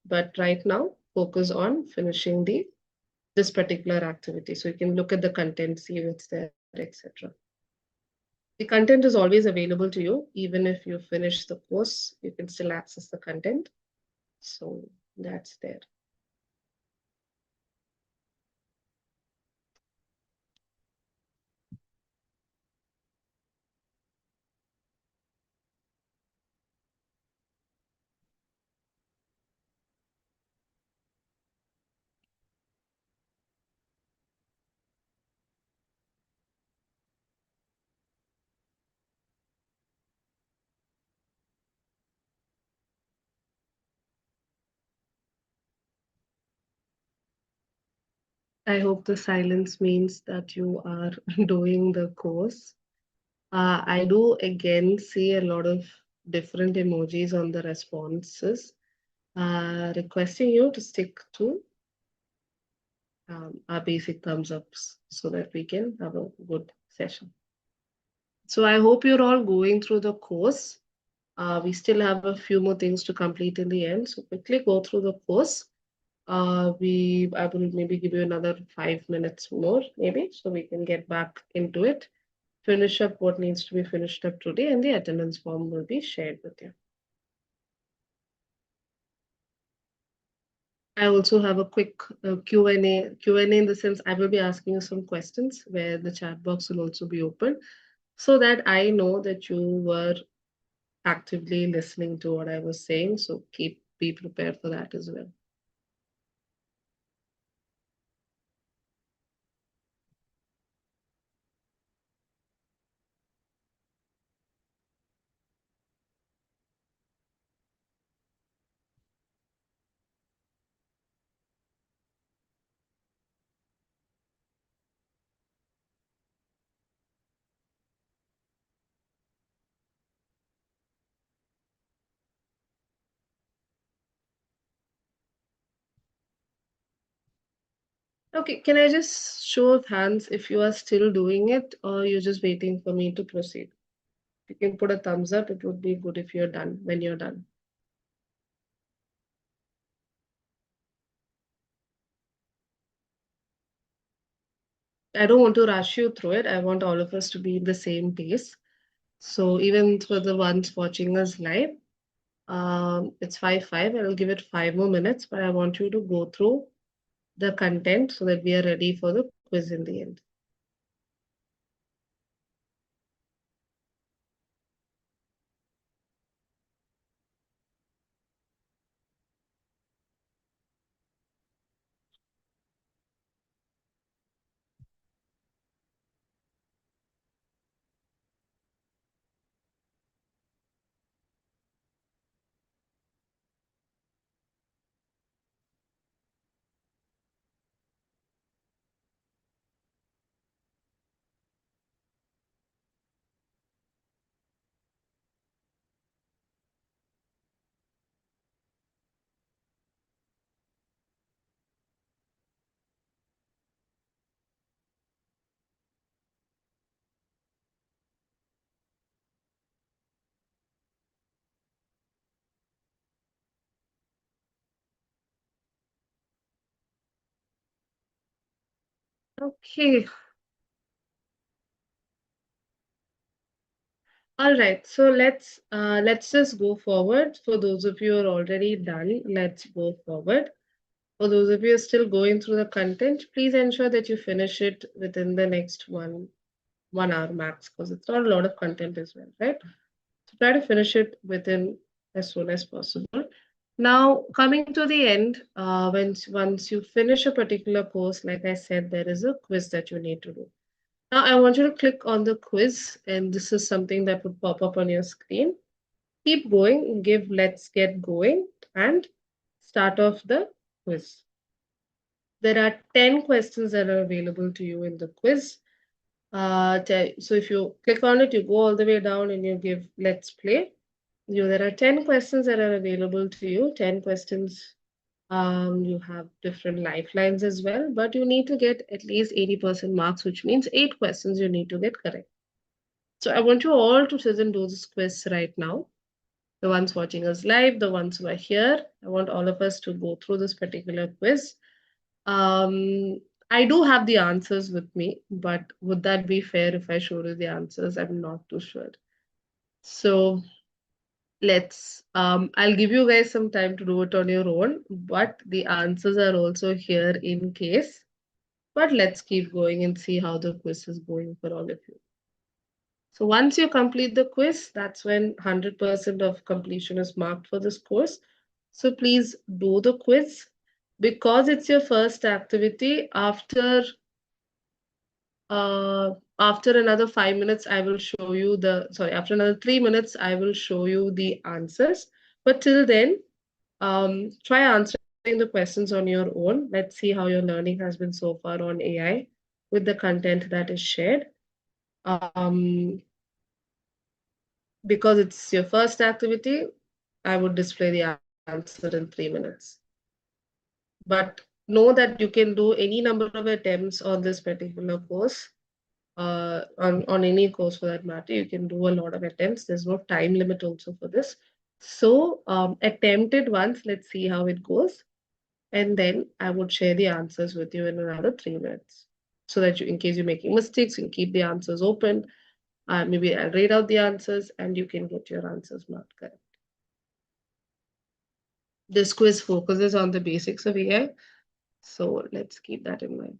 But right now, focus on finishing this particular activity. So you can look at the content, see if it's there, etc. The content is always available to you. Even if you finish the course, you can still access the content. So that's there. I hope the silence means that you are doing the course. I do again see a lot of different emojis on the responses, requesting you to stick to our basic thumbs ups so that we can have a good session. So I hope you're all going through the course. We still have a few more things to complete in the end. So quickly go through the course. I will maybe give you another 5 minutes more, maybe, so we can get back into it. Finish up what needs to be finished up today, and the attendance form will be shared with you. I also have a quick Q&A. Q&A in the sense I will be asking you some questions where the chat box will also be open so that I know that you were actively listening to what I was saying. So be prepared for that as well. Okay, can I just show of hands if you are still doing it or you're just waiting for me to proceed? You can put a thumbs up. It would be good if you're done when you're done. I don't want to rush you through it. I want all of us to be in the same pace. So even for the ones watching us live, it's 5:05. I'll give it 5 more minutes, but I want you to go through the content so that we are ready for the quiz in the end. Okay. All right. So let's just go forward. For those of you who are already done, let's go forward. For those of you still going through the content, please ensure that you finish it within the next 1 hour max, because it's not a lot of content as well, right? So try to finish it within as soon as possible. Now, coming to the end, once you finish a particular course, like I said, there is a quiz that you need to do. Now, I want you to click on the quiz, and this is something that would pop up on your screen. Keep going, give let's get going, and start off the quiz. There are 10 questions that are available to you in the quiz. So if you click on it, you go all the way down and you give let's play. There are 10 questions that are available to you, 10 questions. You have different lifelines as well, but you need to get at least 80% marks, which means 8 questions you need to get correct. So I want you all to sit and do this quiz right now. The ones watching us live, the ones who are here, I want all of us to go through this particular quiz. Um, I do have the answers with me, but would that be fair if I showed you the answers? I'm not too sure. So I'll give you guys some time to do it on your own, but the answers are also here in case. But let's keep going and see how the quiz is going for all of you. So once you complete the quiz, that's when 100% of completion is marked for this course. So please do the quiz. Because it's your first activity, after another 5 minutes, I will show you after another 3 minutes, I will show you the answers. But till then, try answering the questions on your own. Let's see how your learning has been so far on AI with the content that is shared. Um, because it's your first activity, I would display the answer in 3 minutes. But know that you can do any number of attempts on this particular course. On any course for that matter, you can do a lot of attempts. There's no time limit also for this. So attempt it once. Let's see how it goes. And then I would share the answers with you in another 3 minutes. So that in case you're making mistakes, you can keep the answers open. Maybe I'll read out the answers and you can get your answers marked correct. This quiz focuses on the basics of AI. So let's keep that in mind.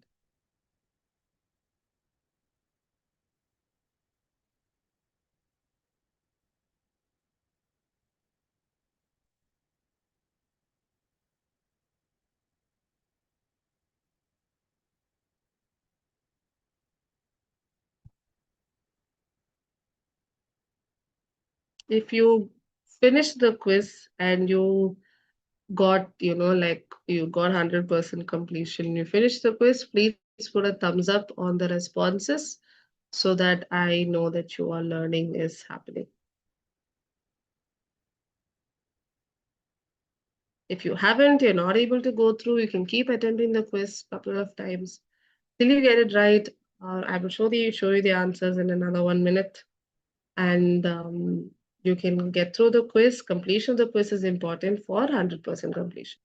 If you finish the quiz and you got, like you got 100% completion, you finished the quiz, please put a thumbs up on the responses so that I know that your learning is happening. If you haven't, you're not able to go through, you can keep attempting the quiz a couple of times till you get it right. I will show you the answers in another 1 minute, and you can get through the quiz. Completion of the quiz is important for 100% completion.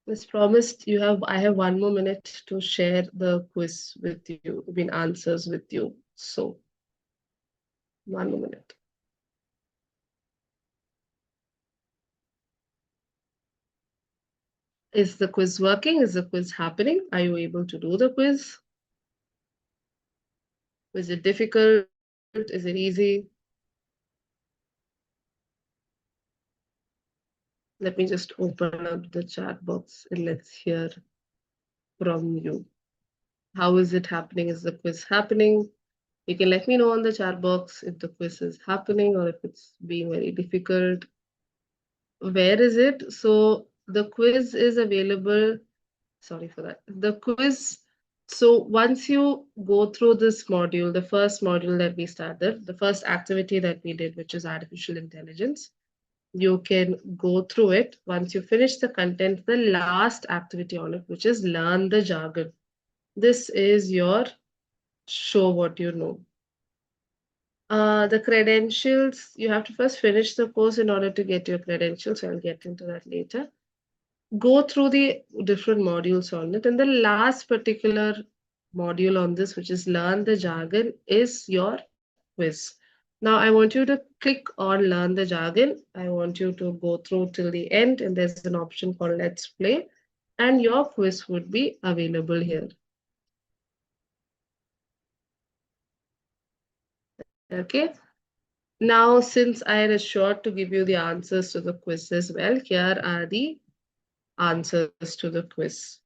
As promised, I have 1 more minute to share the quiz with you, I mean answers with you. So 1 more minute. Is the quiz working? Is the quiz happening? Are you able to do the quiz? Is it difficult? Is it easy? Let me just open up the chat box and let's hear from you. How is it happening? Is the quiz happening? You can let me know on the chat box if the quiz is happening or if it's being very difficult. Where is it? So the quiz is available. Sorry for that. The quiz. So once you go through this module, the first module that we started, the first activity that we did, which is artificial intelligence, you can go through it. Once you finish the content, the last activity on it, which is learn the jargon. This is your show what you know. The credentials, you have to first finish the course in order to get your credentials. So I'll get into that later. Go through the different modules on it. And the last particular module on this, which is learn the jargon, is your quiz. Now, I want you to click on learn the jargon. I want you to go through till the end, and there's an option called let's play, and your quiz would be available here. Okay. Now, since I had assured to give you the answers to the quiz as well, here are the answers to the quiz.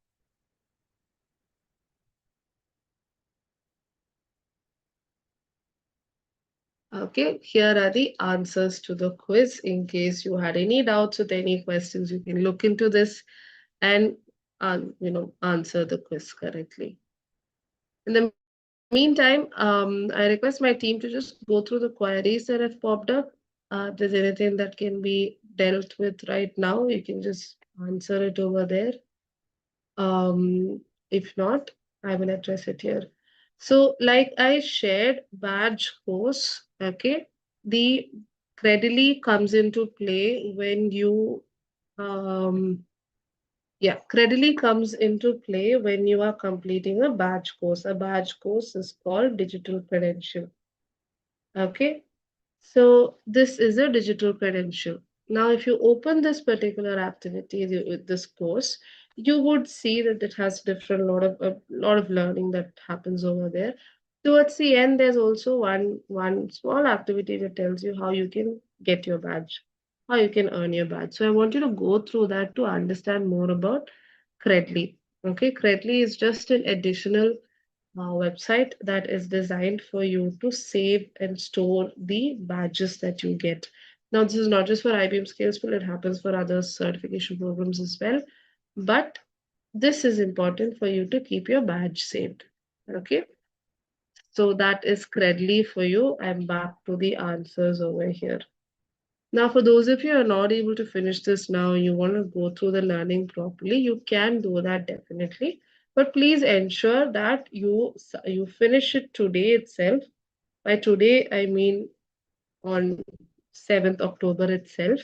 Okay, here are the answers to the quiz. In case you had any doubts with any questions, you can look into this and answer the quiz correctly. In the meantime, I request my team to just go through the queries that have popped up. If there's anything that can be dealt with right now, you can just answer it over there. If not, I will address it here. So, like I shared, badge course, okay, the Credily comes into play when you, Credily comes into play when you are completing a badge course. A badge course is called digital credential, okay. So this is a digital credential. Now, if you open this particular activity, this course, you would see that it has different lot of learning that happens over there. Towards the end, there's also one small activity that tells you how you can get your badge, how you can earn your badge. So I want you to go through that to understand more about Credly. Okay, Credly is just an additional website that is designed for you to save and store the badges that you get. Now, this is not just for IBM SkillsBuild, it happens for other certification programs as well. But this is important for you to keep your badge saved. Okay. So that is Credly for you. I'm back to the answers over here. Now, for those of you who are not able to finish this now, you want to go through the learning properly, you can do that definitely. But please ensure that you finish it today itself. By today, I mean on 7th October itself.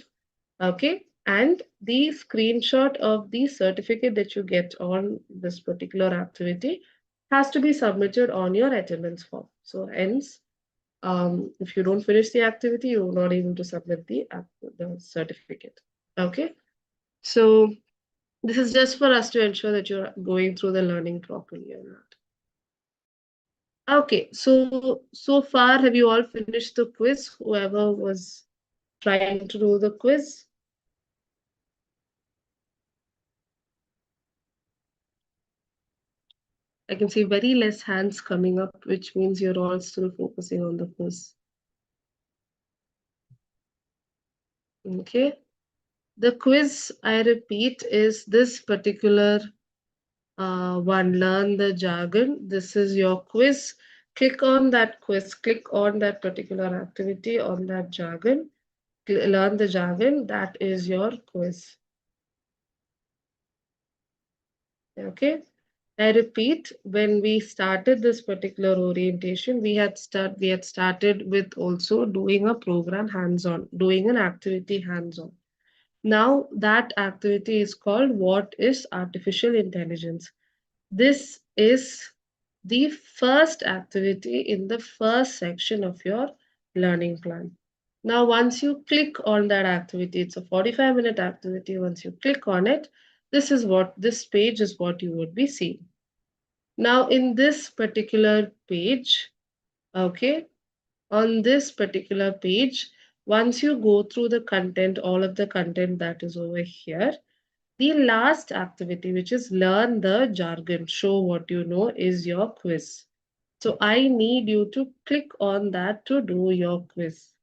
Okay. And the screenshot of the certificate that you get on this particular activity has to be submitted on your attendance form. So hence, if you don't finish the activity, you're not able to submit the certificate. Okay. So this is just for us to ensure that you're going through the learning properly or not. Okay. So far, have you all finished the quiz? Whoever was trying to do the quiz? I can see very less hands coming up, which means you're all still focusing on the quiz. Okay. The quiz, I repeat, is this particular One, learn the jargon. This is your quiz. Click on that quiz, click on that particular activity on that jargon. Learn the jargon. That is your quiz. Okay. I repeat, when we started this particular orientation, we had started with also doing a program hands-on, doing an activity hands-on. Now that activity is called What is Artificial Intelligence? This is the first activity in the first section of your learning plan. Now, once you click on that activity, it's a 45-minute activity. Once you click on it, this page is what you would be seeing. Now, in this particular page, okay, on this particular page, once you go through the content, all of the content that is over here, the last activity, which is learn the jargon, show what you know, is your quiz. So I need you to click on that to do your quiz.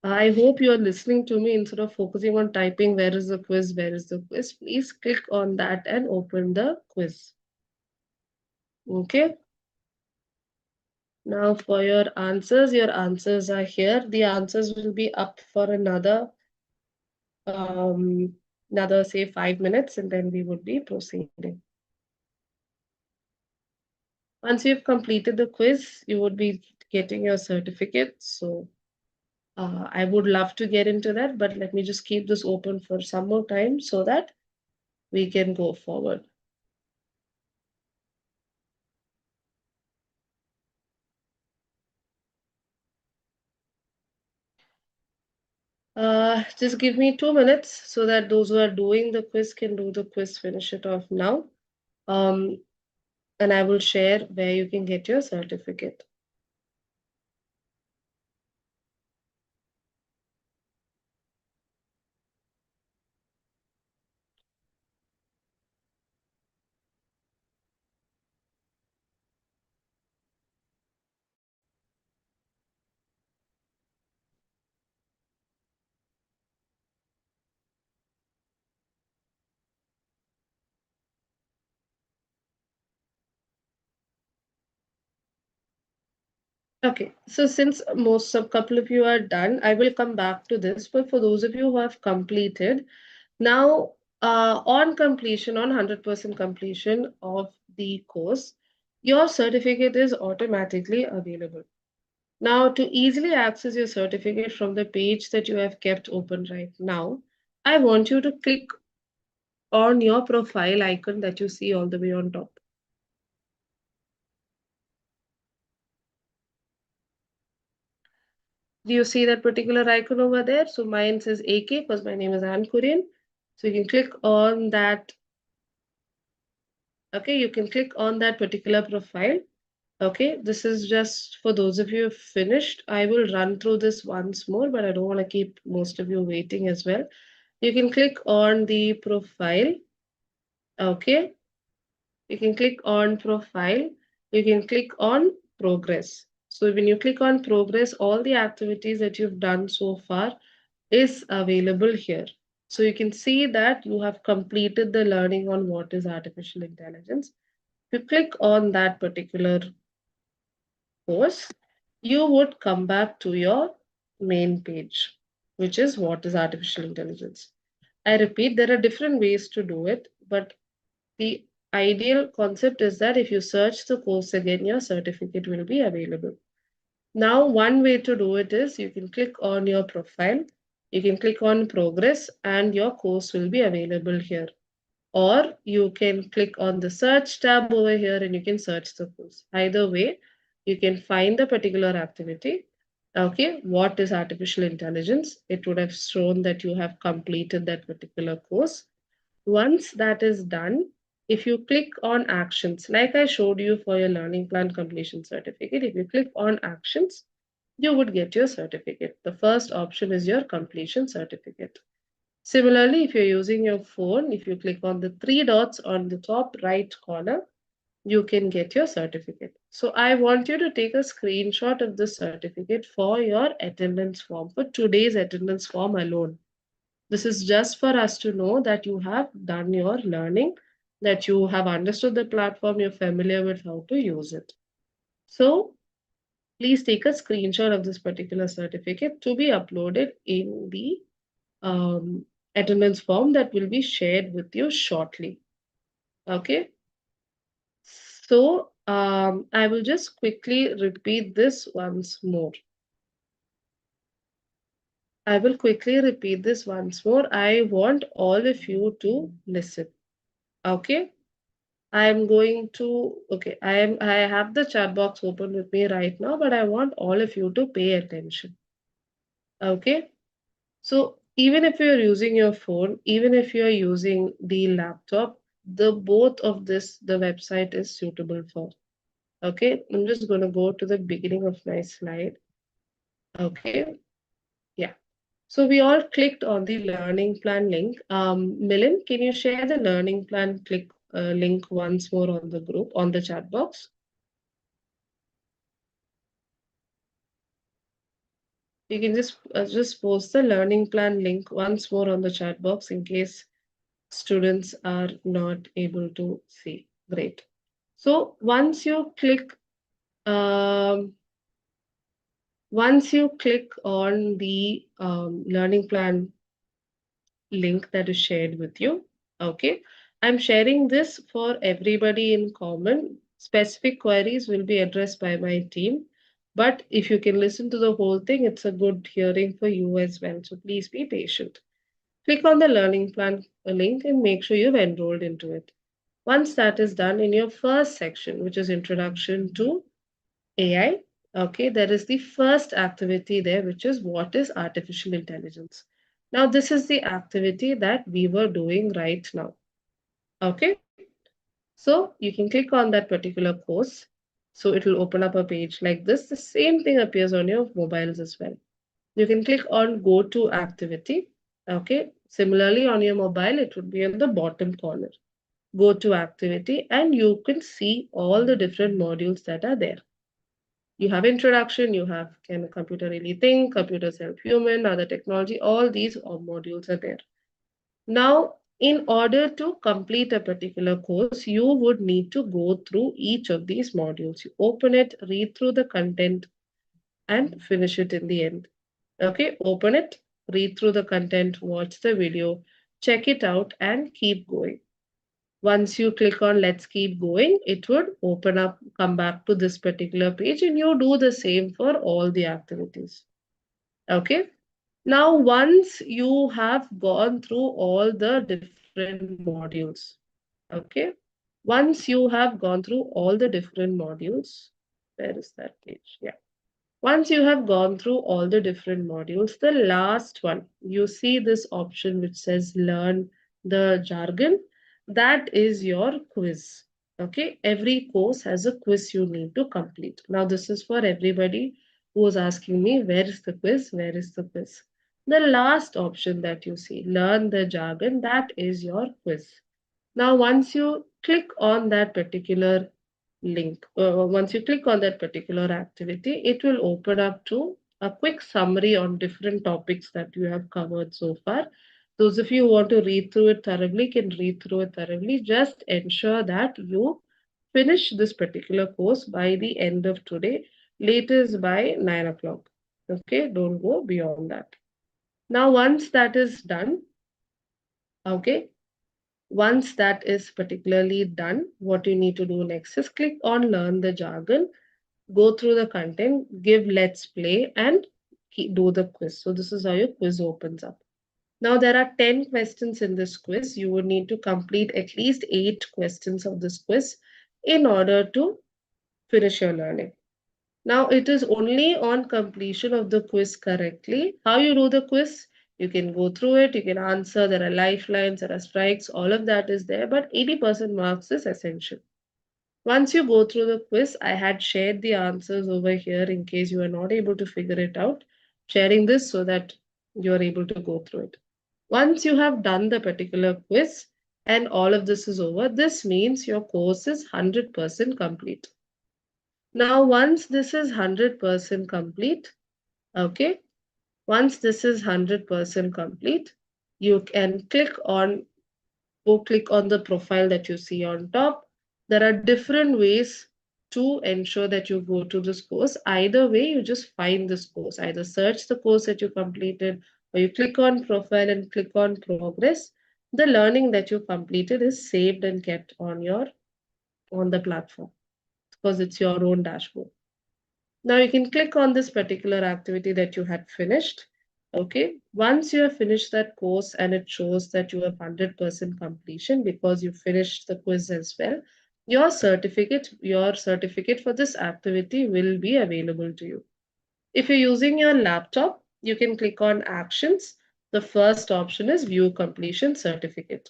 I hope you are listening to me instead of focusing on typing where is the quiz, where is the quiz. Please click on that and open the quiz. Okay. Now for your answers are here. The answers will be up for um, another say 5 minutes, and then we would be proceeding. Once you've completed the quiz, you would be getting your certificate. So I would love to get into that, but let me just keep this open for some more time so that we can go forward. Just give me 2 minutes so that those who are doing the quiz can do the quiz, finish it off now. Um, and I will share where you can get your certificate. Okay, so since most of couple of you are done, I will come back to this. But for those of you who have completed, now on completion, on 100% completion of the course, your certificate is automatically available. Now, to easily access your certificate from the page that you have kept open right now, I want you to click on your profile icon that you see all the way on top. Do you see that particular icon over there? So mine says AK because my name is Anne Korean. So you can click on that. Okay, you can click on that particular profile. Okay, this is just for those of you who finished. I will run through this once more, but I don't want to keep most of you waiting as well. You can click on the profile. Okay, you can click on profile. You can click on progress. So when you click on progress, all the activities that you've done so far is available here. So you can see that you have completed the learning on what is artificial intelligence. If you click on that particular course, you would come back to your main page, which is what is artificial intelligence. I repeat, there are different ways to do it, but the ideal concept is that if you search the course again, your certificate will be available. Now, one way to do it is you can click on your profile, you can click on progress, and your course will be available here. Or you can click on the search tab over here and you can search the course. Either way, you can find the particular activity. Okay, what is artificial intelligence? It would have shown that you have completed that particular course. Once that is done, if you click on actions, like I showed you for your learning plan completion certificate, if you click on actions, you would get your certificate. The first option is your completion certificate. Similarly, if you're using your phone, if you click on the three dots on the top right corner, you can get your certificate. So I want you to take a screenshot of the certificate for your attendance form, for today's attendance form alone. This is just for us to know that you have done your learning. that you have understood the platform, you're familiar with how to use it. So please take a screenshot of this particular certificate to be uploaded in the um, attendance form that will be shared with you shortly. Okay. So I will just quickly repeat this once more. I will quickly repeat this once more. I want all of you to listen. Okay. I am going to, okay, I have the chat box open with me right now, but I want all of you to pay attention. Okay. So even if you're using your phone, even if you're using the laptop, the both of this, the website is suitable for. Okay. I'm just going to go to the beginning of my slide. Okay. Yeah. So we all clicked on the learning plan link. Milind, can you share the learning plan link once more on the group, on the chat box? You can just post the learning plan link once more on the chat box in case students are not able to see. Great. So um, once you click on the learning plan link that is shared with you. Okay. I'm sharing this for everybody in common. Specific queries will be addressed by my team. But if you can listen to the whole thing, it's a good hearing for you as well. So please be patient. Click on the learning plan link and make sure you've enrolled into it. Once that is done in your first section, which is Introduction to AI, okay, there is the first activity there, which is what is artificial intelligence. Now, this is the activity that we were doing right now. Okay, so you can click on that particular course. So it will open up a page like this. The same thing appears on your mobiles as well. You can click on Go to Activity. Okay, similarly on your mobile, it would be on the bottom corner. Go to Activity, and you can see all the different modules that are there. You have introduction, you have can a computer really think, computers help human, other technology, all these modules are there. Now, in order to complete a particular course, you would need to go through each of these modules. You open it, read through the content, and finish it in the end. Okay, open it, read through the content, watch the video, check it out, and keep going. Once you click on let's keep going, it would open up, come back to this particular page, and you do the same for all the activities. Okay. Now, once you have gone through all the different modules, okay, once you have gone through all the different modules, where is that page? Yeah. Once you have gone through all the different modules, the last one, you see this option which says learn the jargon. That is your quiz. Okay, every course has a quiz you need to complete. Now, this is for everybody who was asking me, where is the quiz? Where is the quiz? The last option that you see, learn the jargon, that is your quiz. Now, once you click on that particular link, once you click on that particular activity, it will open up to a quick summary on different topics that you have covered so far. Those of you who want to read through it thoroughly can read through it thoroughly. Just ensure that you finish this particular course by the end of today, latest by 9 o'clock. Okay, don't go beyond that. Now, once that is done, okay, once that is particularly done, what you need to do next is click on learn the jargon, go through the content, give let's play, and do the quiz. So this is how your quiz opens up. Now there are 10 questions in this quiz. You would need to complete at least 8 questions of this quiz in order to finish your learning. Now it is only on completion of the quiz correctly. How you do the quiz? You can go through it, you can answer, there are lifelines, there are strikes, all of that is there, but 80% marks is essential. Once you go through the quiz, I had shared the answers over here in case you are not able to figure it out, sharing this so that you are able to go through it. Once you have done the particular quiz and all of this is over, this means your course is 100% complete. Now, once this is 100% complete, okay, once this is 100% complete, you can click on go click on the profile that you see on top. There are different ways to ensure that you go to this course. Either way, you just find this course. Either search the course that you completed, or you click on profile and click on progress. The learning that you completed is saved and kept on the platform because it's your own dashboard. Now you can click on this particular activity that you had finished. Okay, once you have finished that course and it shows that you have 100% completion because you finished the quiz as well, your certificate for this activity will be available to you. If you're using your laptop, you can click on actions. The first option is view completion certificate.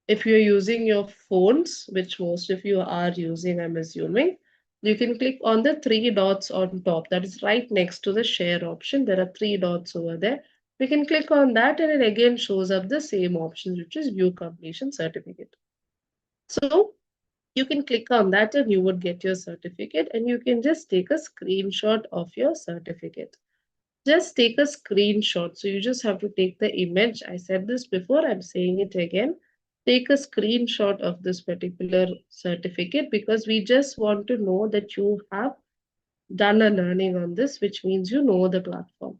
If you're using your phones, which most of you are using, I'm assuming, you can click on the three dots on top. That is right next to the share option. There are three dots over there. We can click on that and it again shows up the same option, which is view completion certificate. So you can click on that and you would get your certificate and you can just take a screenshot of your certificate. Just take a screenshot. So you just have to take the image. I said this before, I'm saying it again. Take a screenshot of this particular certificate because we just want to know that you have done a learning on this, which means you know the platform.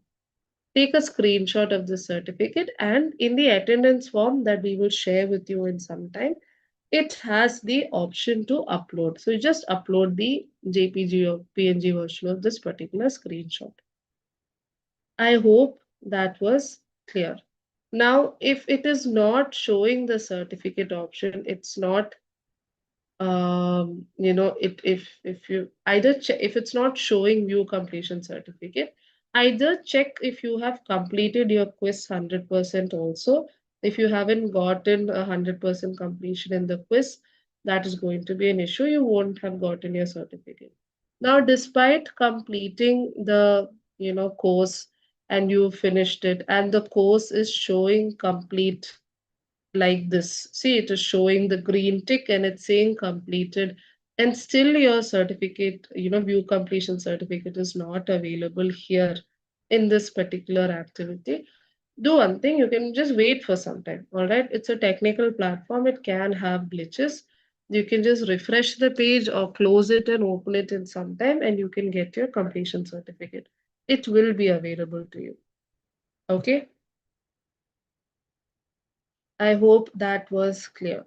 Take a screenshot of the certificate and in the attendance form that we will share with you in some time, it has the option to upload. So you just upload the JPG or PNG version of this particular screenshot. I hope that was clear. Now, if it is not showing the certificate option, it's not, if you either check, if it's not showing view completion certificate, either check if you have completed your quiz 100% also. If you haven't gotten 100% completion in the quiz, that is going to be an issue. You won't have gotten your certificate. Now, despite completing the course and you finished it, and the course is showing complete like this. See, it is showing the green tick and it's saying completed, and still your certificate, view completion certificate is not available here in this particular activity. Do one thing, you can just wait for some time. All right, it's a technical platform, it can have glitches. You can just refresh the page or close it and open it in some time, and you can get your completion certificate. It will be available to you. Okay, I hope that was clear.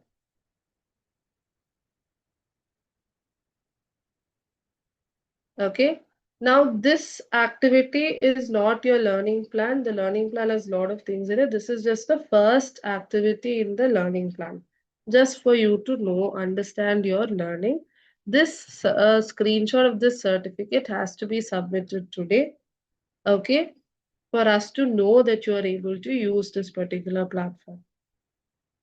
Okay. Now, this activity is not your learning plan. The learning plan has a lot of things in it. This is just the first activity in the learning plan, just for you to know, understand your learning. This screenshot of this certificate has to be submitted today. Okay. For us to know that you are able to use this particular platform.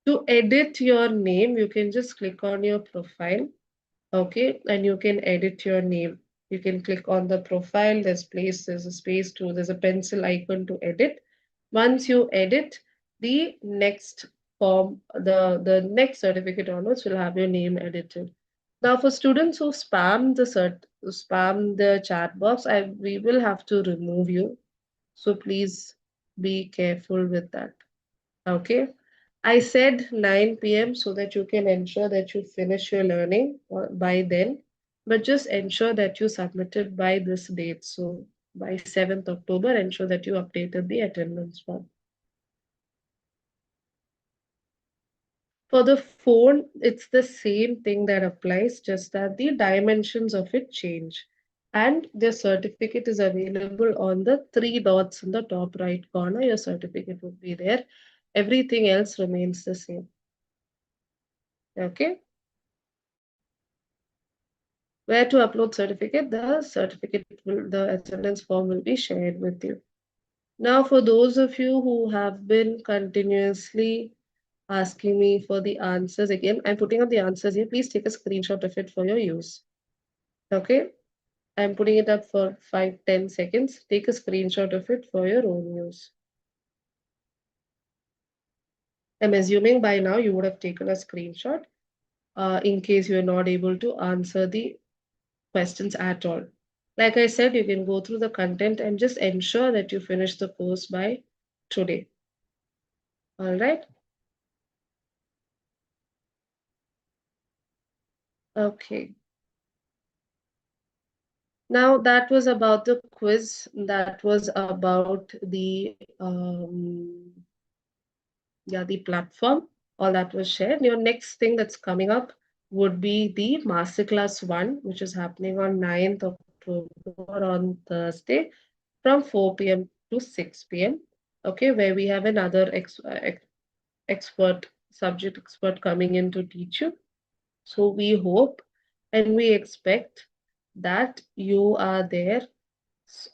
To edit your name, you can just click on your profile. Okay, and you can edit your name. You can click on the profile, there's a space to, there's a pencil icon to edit. Once you edit, the next form, the next certificate onwards will have your name edited. Now for students who spam the chat box, we will have to remove you. So please be careful with that. Okay. I said 9 p.m. so that you can ensure that you finish your learning by then, but just ensure that you submitted by this date. So by 7th October, ensure that you updated the attendance form. For the phone, it's the same thing that applies, just that the dimensions of it change. And the certificate is available on the three dots in the top right corner. Your certificate would be there. Everything else remains the same. Okay. Where to upload the attendance form will be shared with you. Now, for those of you who have been continuously asking me for the answers, again, I'm putting up the answers here. Please take a screenshot of it for your use. Okay, I'm putting it up for 5-10 seconds. Take a screenshot of it for your own use. I'm assuming by now you would have taken a screenshot in case you're not able to answer the questions at all. Like I said, you can go through the content and just ensure that you finish the course by today. All right. Okay. Now that was about the quiz. That was about the platform. All that was shared. Your next thing that's coming up would be the Masterclass 1, which is happening on 9th October on Thursday from 4 p.m. to 6 p.m. Okay, where we have another expert, subject expert coming in to teach you. So we hope and we expect that you are there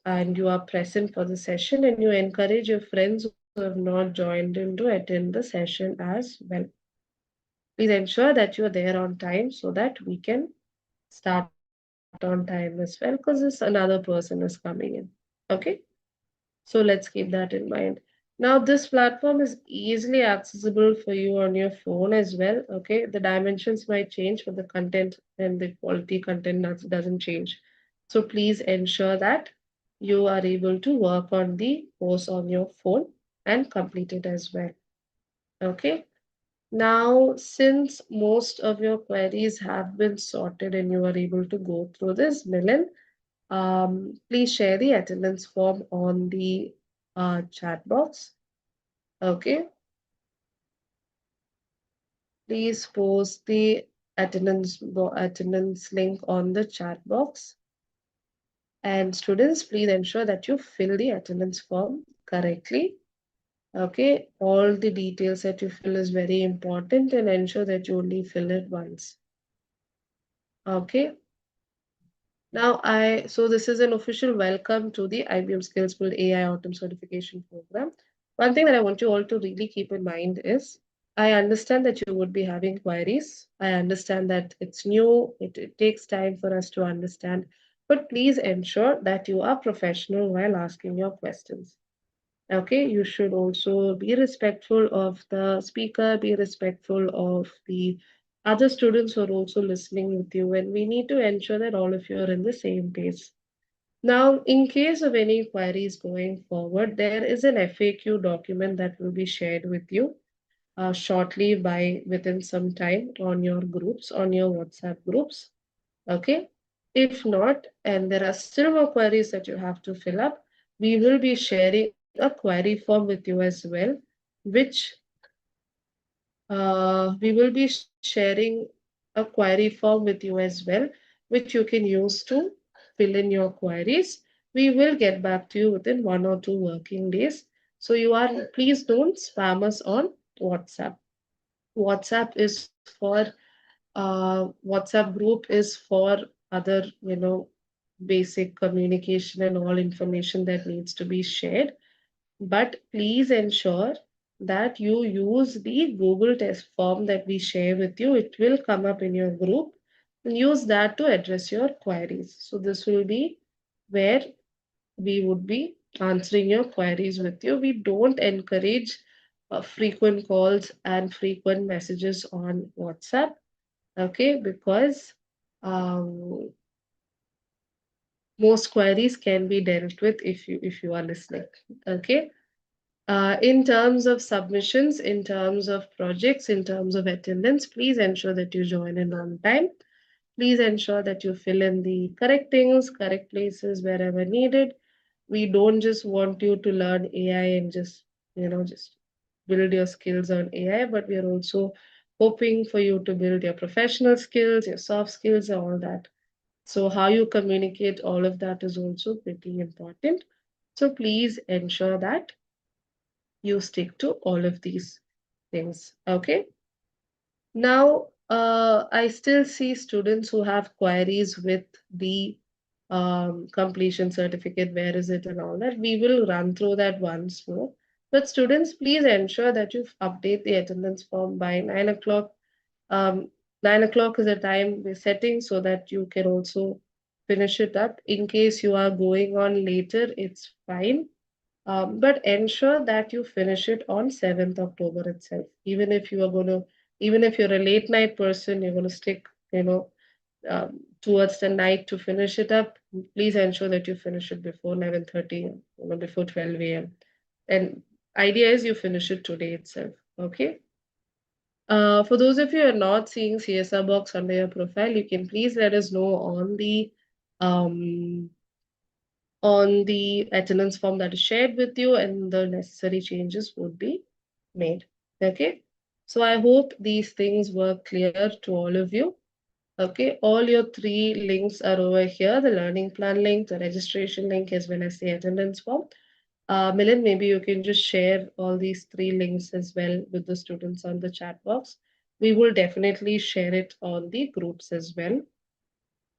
and you are present for the session, and you encourage your friends who have not joined in to attend the session as well. Please ensure that you are there on time so that we can start on time as well, because this another person is coming in. Okay, so let's keep that in mind. Now this platform is easily accessible for you on your phone as well. Okay, the dimensions might change, but the content and the quality content doesn't change. So please ensure that you are able to work on the course on your phone and complete it as well. Okay. Now, since most of your queries have been sorted and you are able to go through this, Milan, please share the attendance form on the chat box. Okay. Please post the attendance link on the chat box. And students, please ensure that you fill the attendance form correctly. Okay, all the details that you fill is very important, and ensure that you only fill it once. Okay. So this is an official welcome to the IBM SkillsBuild AI Autumn Certification Program. One thing that I want you all to really keep in mind is I understand that you would be having queries. I understand that it's new, it takes time for us to understand, but please ensure that you are professional while asking your questions. Okay, you should also be respectful of the speaker, be respectful of the other students who are also listening with you, and we need to ensure that all of you are in the same pace. Now, in case of any queries going forward, there is an FAQ document that will be shared with you shortly by within some time on your groups, on your WhatsApp groups. Okay. If not, and there are still more queries that you have to fill up, we will be sharing a query form with you as well, which we will be sharing a query form with you as well, which you can use to fill in your queries. We will get back to you within 1 or 2 working days. So please don't spam us on WhatsApp. WhatsApp is for WhatsApp group is for other, basic communication and all information that needs to be shared. But please ensure that you use the Google test form that we share with you. It will come up in your group. And use that to address your queries. So this will be where we would be answering your queries with you. We don't encourage frequent calls and frequent messages on WhatsApp. Okay, because um, most queries can be dealt with if you are listening. Okay. In terms of submissions, in terms of projects, in terms of attendance, please ensure that you join in on time. Please ensure that you fill in the correct things, correct places wherever needed. We don't just want you to learn AI and just build your skills on AI, but we are also hoping for you to build your professional skills, your soft skills, and all that. So how you communicate, all of that is also pretty important. So please ensure that you stick to all of these things. Okay. Now, I still see students who have queries with the completion certificate, where is it and all that. We will run through that once more. But students, please ensure that you update the attendance form by 9 o'clock. 9 o'clock is the time we're setting so that you can also finish it up. In case you are going on later, it's fine. But ensure that you finish it on 7th October itself. Even if you're a late night person, you're going to stick, towards the night to finish it up. Please ensure that you finish it before 11:30, before 12 a.m. And idea is you finish it today itself. Okay. For those of you who are not seeing CSR box under your profile, you can please let us know um, on the attendance form that is shared with you, and the necessary changes would be made. Okay. So I hope these things were clear to all of you. Okay, all your three links are over here, the learning plan link, the registration link, as well as the attendance form. Milind, maybe you can just share all these three links as well with the students on the chat box. We will definitely share it on the groups as well.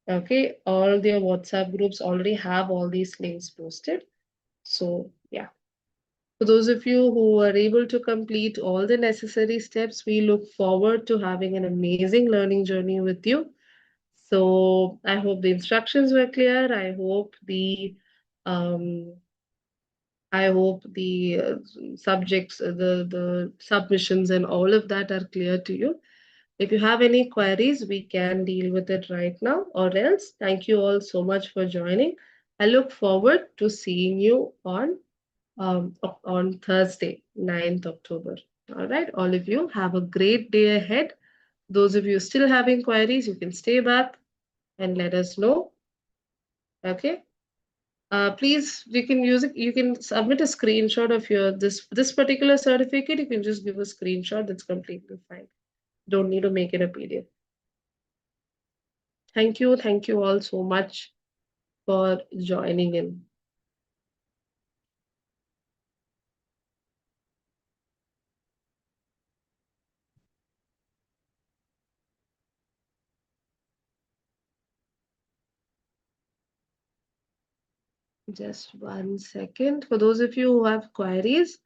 Okay, all their WhatsApp groups already have all these links posted. So, yeah. For those of you who were able to complete all the necessary steps, we look forward to having an amazing learning journey with you. So I hope the instructions were clear. Um, I hope the subjects, the submissions, and all of that are clear to you. If you have any queries, we can deal with it right now, or else. Thank you all so much for joining. I look forward to seeing you on Thursday, 9th October. All right, all of you have a great day ahead. Those of you still having queries, you can stay back and let us know. Okay. Please, you can use it. You can submit a screenshot of your this particular certificate. You can just give a screenshot. That's completely fine. Don't need to make it a PDF. Thank you. Thank you all so much for joining in. Just 1 second. For those of you who have queries,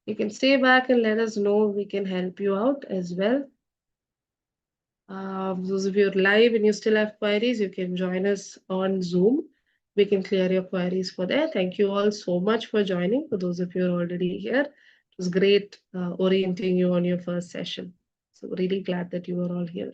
you can stay back and let us know. We can help you out as well. Those of you who are live and you still have queries, you can join us on Zoom. We can clear your queries for there. Thank you all so much for joining. For those of you who are already here, it was great orienting you on your first session. So really glad that you are all here.